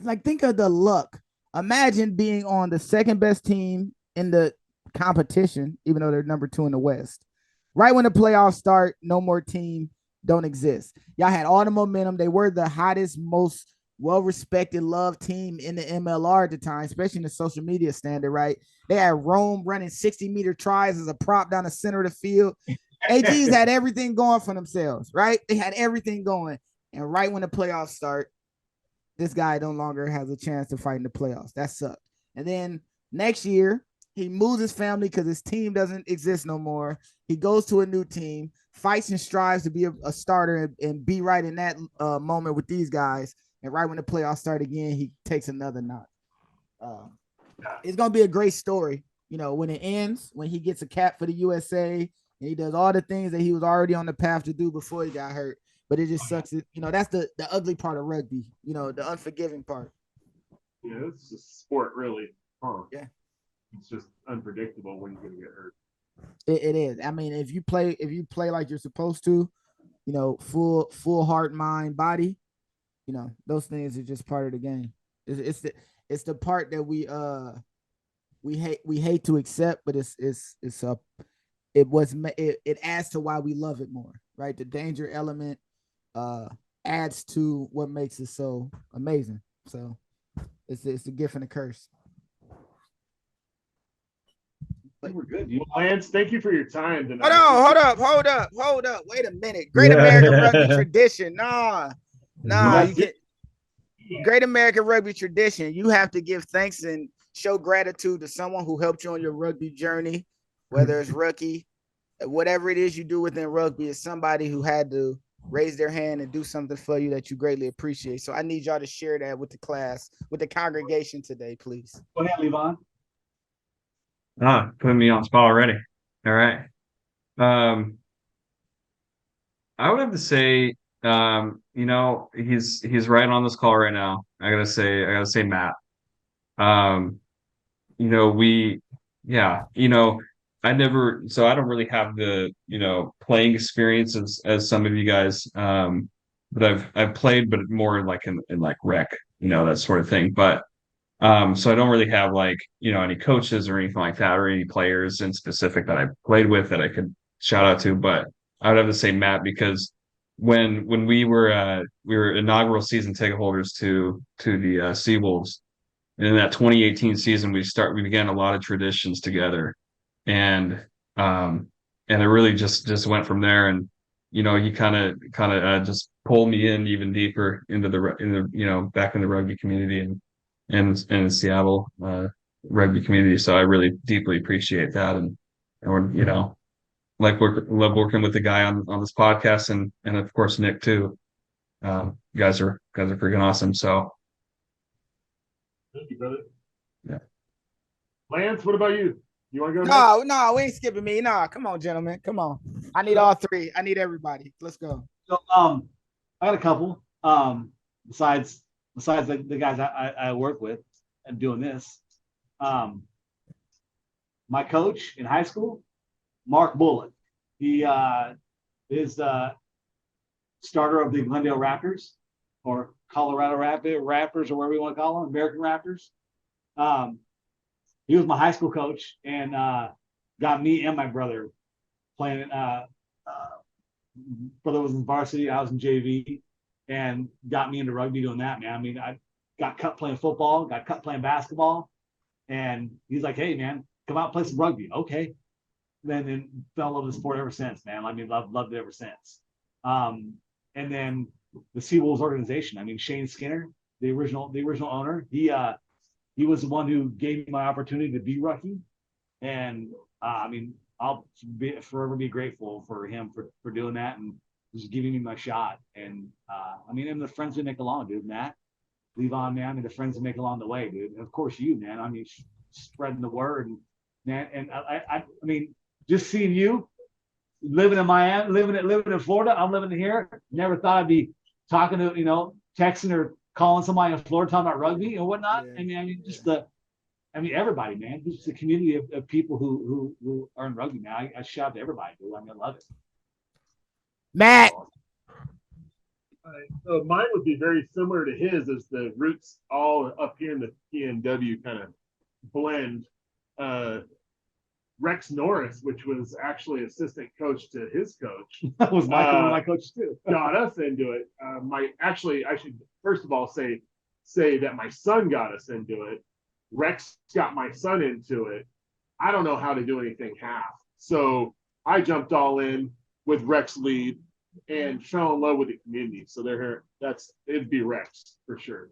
Like think of the luck. Imagine being on the second best team in the competition, even though they're number 2 in the West. Right when the playoffs start, no more team don't exist. Y'all had all the momentum. They were the hottest, most well-respected, loved team in the MLR at the time, especially in the social media standard, right? They had Rome running 60-meter tries as a prop down the center of the field. AGs had everything going for themselves, right? They had everything going. And right when the playoffs start, this guy no longer has a chance to fight in the playoffs. That sucked. And then next year, he moves his family because his team doesn't exist no more. He goes to a new team, fights and strives to be a starter and be right in that moment with these guys. And right when the playoffs start again, he takes another knock. It's going to be a great story. You know, when it ends, when he gets a cap for the USA and he does all the things that he was already on the path to do before he got hurt. but it just sucks. That's the ugly part of rugby. The unforgiving part. Yeah, it's a sport, really. Huh? Yeah, it's just unpredictable when you're gonna get hurt. It is. I mean, if you play like you're supposed to, full heart, mind, body, those things are just part of the game. It's the part that we hate to accept, but it adds to why we love it more, right? The danger element adds to what makes it so amazing. So it's a gift and a curse. But we're good. Lance, thank you for your time tonight. Hold up. Wait a minute. Great American Rugby tradition. You get Great American Rugby tradition. You have to give thanks and show gratitude to someone who helped you on your rugby journey, whether it's rookie, whatever it is you do within rugby, is somebody who had to raise their hand and do something for you that you greatly appreciate. So I need y'all to share that with the class, with the congregation today, please. Go ahead, Levon. Putting me on spot already. All right. I would have to say, he's right on this call right now. I gotta say Matt. I don't really have the, playing experience as some of you guys. But I've played, but more in like rec, that sort of thing. But so I don't really have any coaches or anything like that, or any players in specific that I played with that I could shout out to. But I would have to say Matt, because when we were inaugural season ticket holders to the Seawolves, and in that 2018 season, we began a lot of traditions together, and it really just went from there. And he kind of just pulled me in even deeper into back in the rugby community and Seattle rugby community. So I really deeply appreciate that, and we're love working with the guy on this podcast, and of course Nick too. You guys are freaking awesome. So thank you, brother. Yeah. Lance, what about you? You want to go? No, we ain't skipping me. No, come on, gentlemen. Come on. I need all three. I need everybody. Let's go. So I got a couple. Besides the guys I work with and doing this. My coach in high school, Mark Bullock. He is the starter of the Glendale Raptors, or Colorado Raptors, or whatever you want to call them, American Raptors. He was my high school coach, and got me and my brother playing. Brother was in varsity, I was in JV, and got me into rugby doing that, man. I mean, I got cut playing football, got cut playing basketball, and he's like, "Hey, man, come out and play some rugby." Okay. Then fell in love with the sport ever since, man. I mean, loved it ever since. And then the Seawolves organization. I mean, Shane Skinner, the original owner, he was the one who gave me my opportunity to be rookie, and I mean, I'll forever be grateful for him for doing that and just giving me my shot. And I mean, and the friends we make along, dude, Matt, Levon, man, and the friends we make along the way, dude. And of course, you, man. I mean, spreading the word, and man, and I mean, just seeing you living in Miami, living in Florida. I'm living here. Never thought I'd be talking to, texting or calling somebody in Florida talking about rugby and whatnot. Yeah. Everybody, man. Just the community of people who are in rugby, man. I shout out to everybody, dude. I mean, I love it. Matt. So mine would be very similar to his, as the roots all up here in the PNW kind of blend. Rex Norris, which was actually assistant coach to his coach, that was my coach too. Got us into it. I should first of all say that my son got us into it. Rex got my son into it. I don't know how to do anything half, so I jumped all in with Rex lead and fell in love with the community. So it'd be Rex for sure.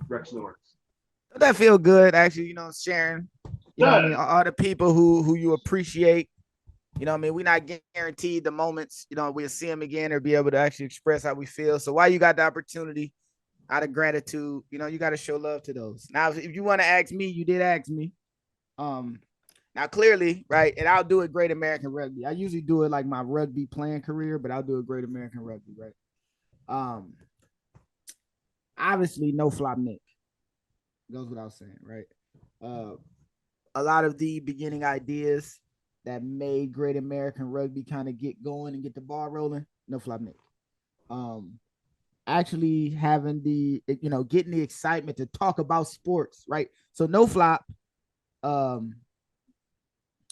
Rex Norris. Does that feel good, actually, sharing? All the people who you appreciate. We're not guaranteed the moments, we'll see them again or be able to actually express how we feel. So while you got the opportunity, out of gratitude, you got to show love to those. Now, if you want to ask me, you did ask me. Now clearly, right, and I'll do a Great American Rugby. I usually do it like my rugby playing career, but I'll do a Great American Rugby, right? Obviously, no flop Nick. Goes without saying, right? A lot of the beginning ideas that made Great American Rugby kind of get going and get the ball rolling, no flop Nick. Actually having the, getting the excitement to talk about sports, right? So no flop, how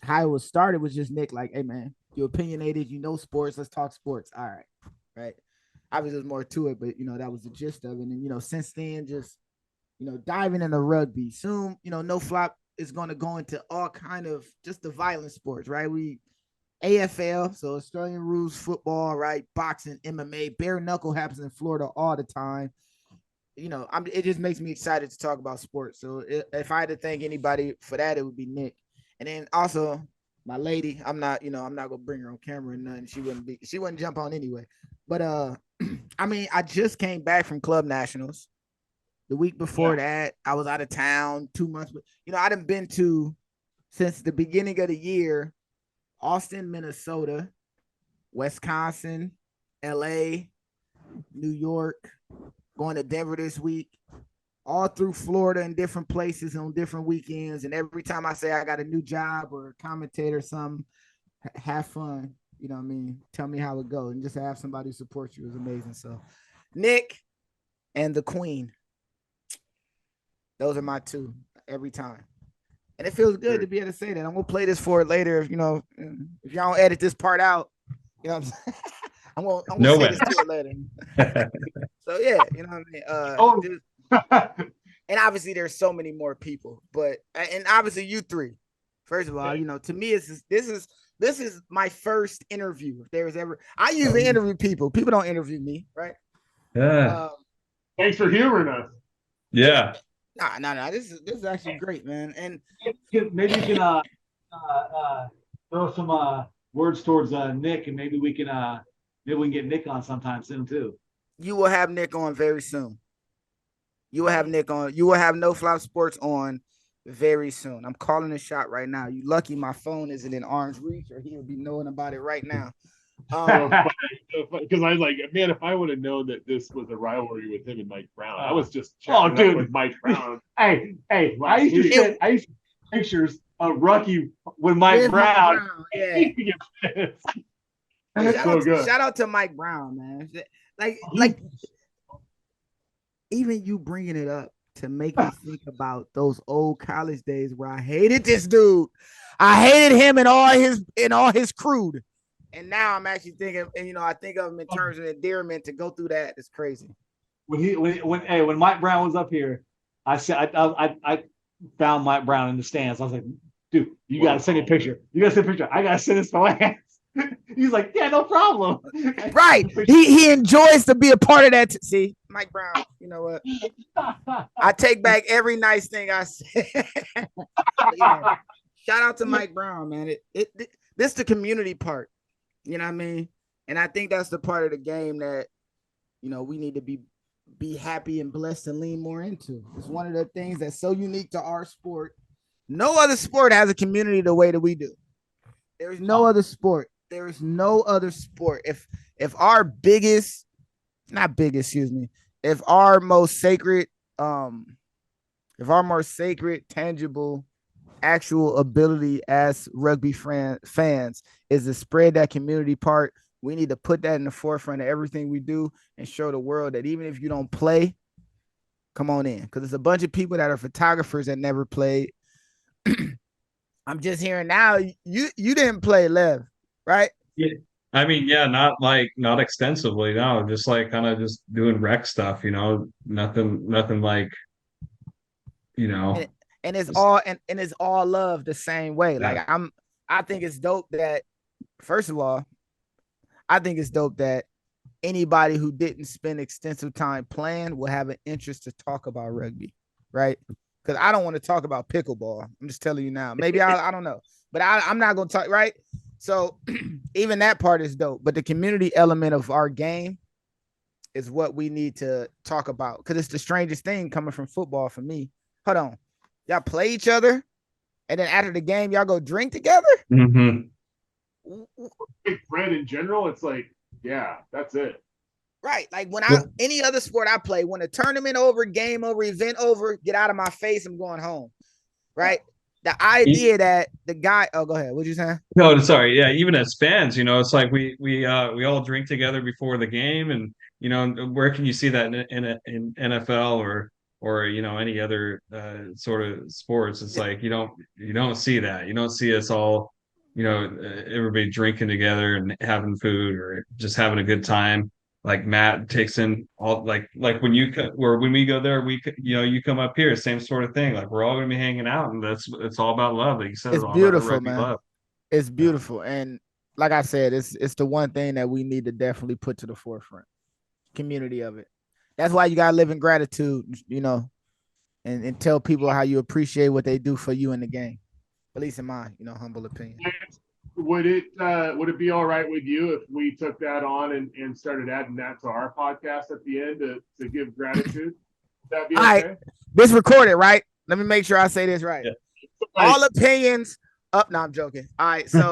it was started was just Nick, like, hey man, you're opinionated, sports, let's talk sports. All right, right. Obviously there's more to it, but that was the gist of it. And since then, just diving into rugby. Soon, no flop is going to go into all kind of just the violent sports, right? We AFL, so Australian rules football, right? Boxing, MMA, bare knuckle happens in Florida all the time. It just makes me excited to talk about sports. So if I had to thank anybody for that, it would be Nick. And then also my lady, I'm not gonna bring her on camera and nothing. She wouldn't jump on anyway. But I just came back from Club Nationals. The week before that, I was out of town 2 months. But I done been to, since the beginning of the year, Austin, Minnesota, Wisconsin, LA, New York, going to Denver this week, all through Florida in different places on different weekends. And every time I say I got a new job or a commentator or something, have fun. Tell me how it goes. And just have somebody support you is amazing. So Nick and the Queen. Those are my two every time. And it feels good to be able to say that. I'm going to play this for it later. If y'all don't edit this part out, what I'm saying? I'm going to say this to it later. So, yeah, what I mean? And obviously there's so many more people. And obviously you three. First of all, to me, this is my first interview. If there was ever, I usually interview people. People don't interview me, right? Yeah. Thanks for humoring us. Yeah. No. This is actually great, man. And maybe you can throw some words towards Nick, and maybe we can get Nick on sometime soon too. You will have Nick on very soon. You will have Nick on. You will have No Flop Sports on very soon. I'm calling a shot right now. You lucky my phone isn't in arm's reach, or he'll be knowing about it right now. Because I was like, man, if I would have known that this was a rivalry with him and Mike Brown, I was just dude, with Mike Brown. hey, I used to send pictures of Rugby with Mike Brown. Yeah. Good. Shout out to Mike Brown, man. Like even you bringing it up to make me think about those old college days where I hated this dude. I hated him and all his crude. And now I'm actually thinking, and I think of him in terms of endearment. To go through that, it's crazy. When Mike Brown was up here, I said I found Mike Brown in the stands. I was like, dude, you gotta send me a picture. I gotta send this to Lance. He's like, yeah, no problem. Right. He enjoys to be a part of that. See, Mike Brown, you know what? I take back every nice thing I said. Yeah. Shout out to Mike Brown, man. This the community part. You know what I mean? And I think that's the part of the game that, we need to be happy and blessed and lean more into. It's one of the things that's so unique to our sport. No other sport has a community the way that we do. There's no other sport. There is no other sport. If our biggest, not biggest, excuse me, if our most sacred, tangible, actual ability as rugby fans is to spread that community part, we need to put that in the forefront of everything we do and show the world that even if you don't play, come on in. Because there's a bunch of people that are photographers that never played. I'm just hearing now you didn't play, Lev, right? Yeah. Not extensively. No, just like kind of just doing rec stuff, nothing like, And it's all and it's all love the same way. Yeah. Like I think it's dope that, first of all, anybody who didn't spend extensive time playing will have an interest to talk about rugby, right? Because I don't want to talk about pickleball. I'm just telling you now. Maybe I don't know, but I'm not going to talk, right? So even that part is dope. But the community element of our game is what we need to talk about, because it's the strangest thing coming from football for me. Hold on. Y'all play each other, and then after the game, y'all go drink together? Mm-hmm. Big Fred in general, it's like, yeah, that's it. Right. Like when any other sport I play, when a tournament over, game over, event over, get out of my face, I'm going home. Right. The idea that the guy, oh, go ahead. What'd you say? No, sorry. Yeah, even as fans, it's like we all drink together before the game, and where can you see that in NFL or any other sort of sports? It's like you don't see that. You don't see us all, everybody drinking together and having food or just having a good time. Like Matt takes in all like when when we go there, you come up here, same sort of thing. Like we're all gonna be hanging out, and it's all about love. Like you said, It's it's all about the beautiful, rugby man. love. It's beautiful. And like I said, it's the one thing that we need to definitely put to the forefront. Community of it. That's why you gotta live in gratitude, and tell people how you appreciate what they do for you in the game. At least in my, humble opinion. Would it be all right with you if we took that on and started adding that to our podcast at the end to give gratitude? Would that be okay? All right. This recorded, right? Let me make sure I say this right. Yeah. All opinions up. No, I'm joking. All right. So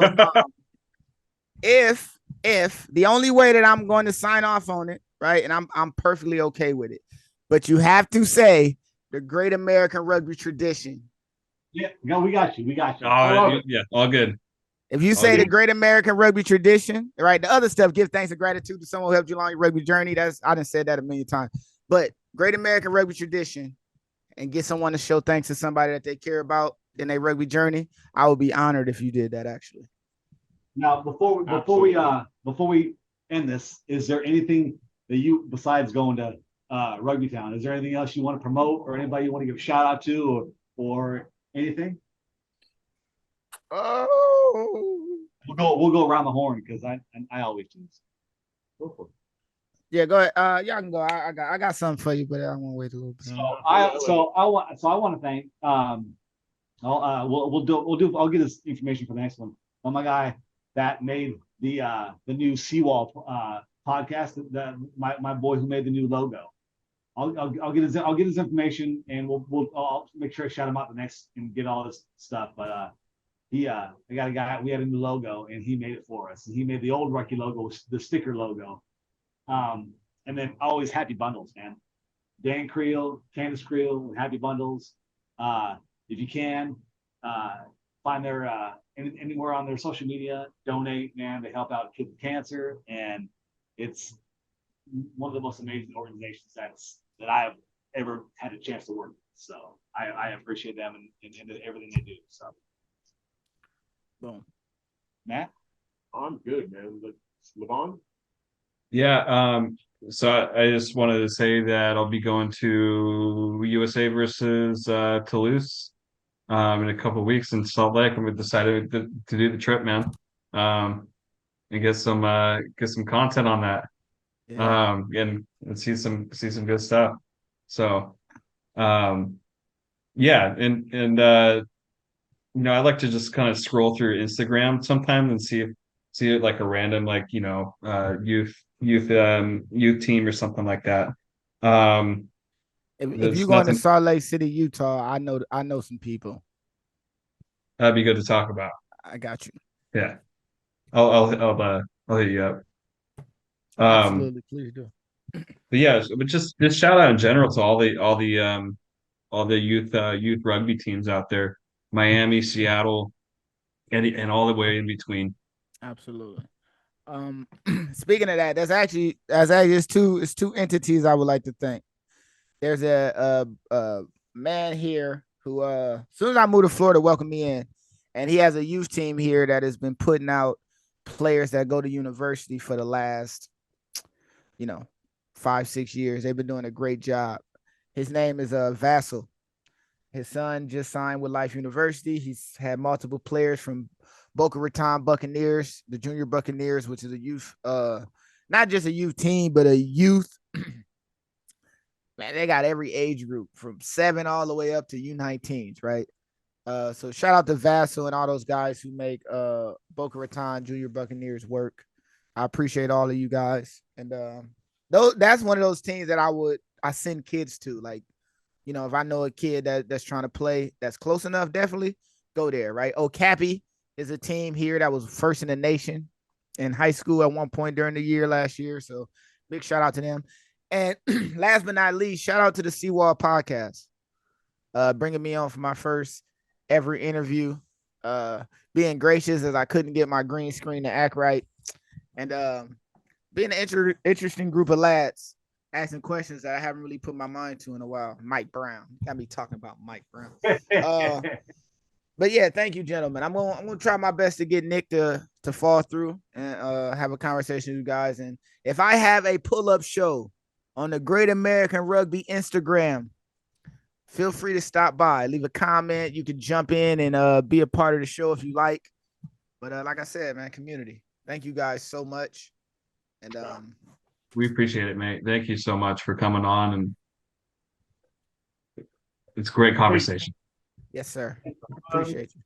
if the only way that I'm going to sign off on it, right, and I'm perfectly okay with it, but you have to say the great American rugby tradition. Yeah, no, we got you. We got you. Yeah, all good. If you say the great American rugby tradition, right, the other stuff, give thanks and gratitude to someone who helped you along your rugby journey. I done said that a million times. But great American rugby tradition, and get someone to show thanks to somebody that they care about in their rugby journey, I would be honored if you did that, actually. Now, before we end this, is there anything that you, besides going to Rugby Town, is there anything else you want to promote or anybody you want to give a shout out to or anything? Oh, we'll go around the horn because I always do this. Go for it. Yeah, go ahead. Y'all can go. I got something for you, but I want to wait a little bit. I want to thank I'll get this information for the next one. My guy that made the new Seawall podcast, my boy who made the new logo. I'll get his information, and I'll make sure I shout him out the next and get all this stuff. But I got a guy. We had a new logo, and he made it for us. And he made the old Rugby logo, the sticker logo. And then always Happy Bundles, man. Dan Creel, Candace Creel, Happy Bundles. If you can, find their anywhere on their social media, donate, man. They help out kids with cancer, and it's one of the most amazing organizations that I have ever had a chance to work with. So I appreciate them and everything they do. So, boom, Matt. I'm good, man. Levon? Yeah. So I just wanted to say that I'll be going to USA versus Toulouse in a couple of weeks in Salt Lake, and we decided to do the trip, man. And get some content on that. Yeah. And see some good stuff. So yeah, and I like to just kind of scroll through Instagram sometimes and see it like a random youth team or something like that. If you're going to Salt Lake City, Utah, I know some people. That'd be good to talk about. I got you. Yeah, I'll hit you up. Absolutely, please do. But yeah, but just shout out in general to all the youth rugby teams out there, Miami, Seattle, and all the way in between. Absolutely. Speaking of that, it's two entities I would like to thank. There's a man here who as soon as I moved to Florida, welcomed me in, and he has a youth team here that has been putting out players that go to university for the last 5-6 years. They've been doing a great job. His name is Vassal. His son just signed with Life University. He's had multiple players from Boca Raton Buccaneers, the Junior Buccaneers, which is a youth, not just a youth team, but a youth. Man, they got every age group from 7 all the way up to U19s, right? So shout out to Vassal and all those guys who make Boca Raton Junior Buccaneers work. I appreciate all of you guys. And that's one of those teams that I send kids to. Like, if I know a kid that's trying to play that's close enough, definitely go there, right? Cappy is a team here that was first in the nation in high school at one point during the year last year. So Big shout out to them. And last but not least, shout out to the Seawall Podcast, bringing me on for my first ever interview. Being gracious as I couldn't get my green screen to act right, and being an interesting group of lads asking questions that I haven't really put my mind to in a while. Mike Brown got me talking about Mike Brown. But yeah, thank you, gentlemen. I'm gonna try my best to get Nick to fall through and have a conversation with you guys. And if I have a pull-up show on the Great American Rugby Instagram, feel free to stop by, leave a comment. You can jump in and be a part of the show if you like. But like I said, man, community. Thank you guys so much. And we appreciate it, mate. Thank you so much for coming on, and it's a great conversation. Yes, sir. Appreciate you.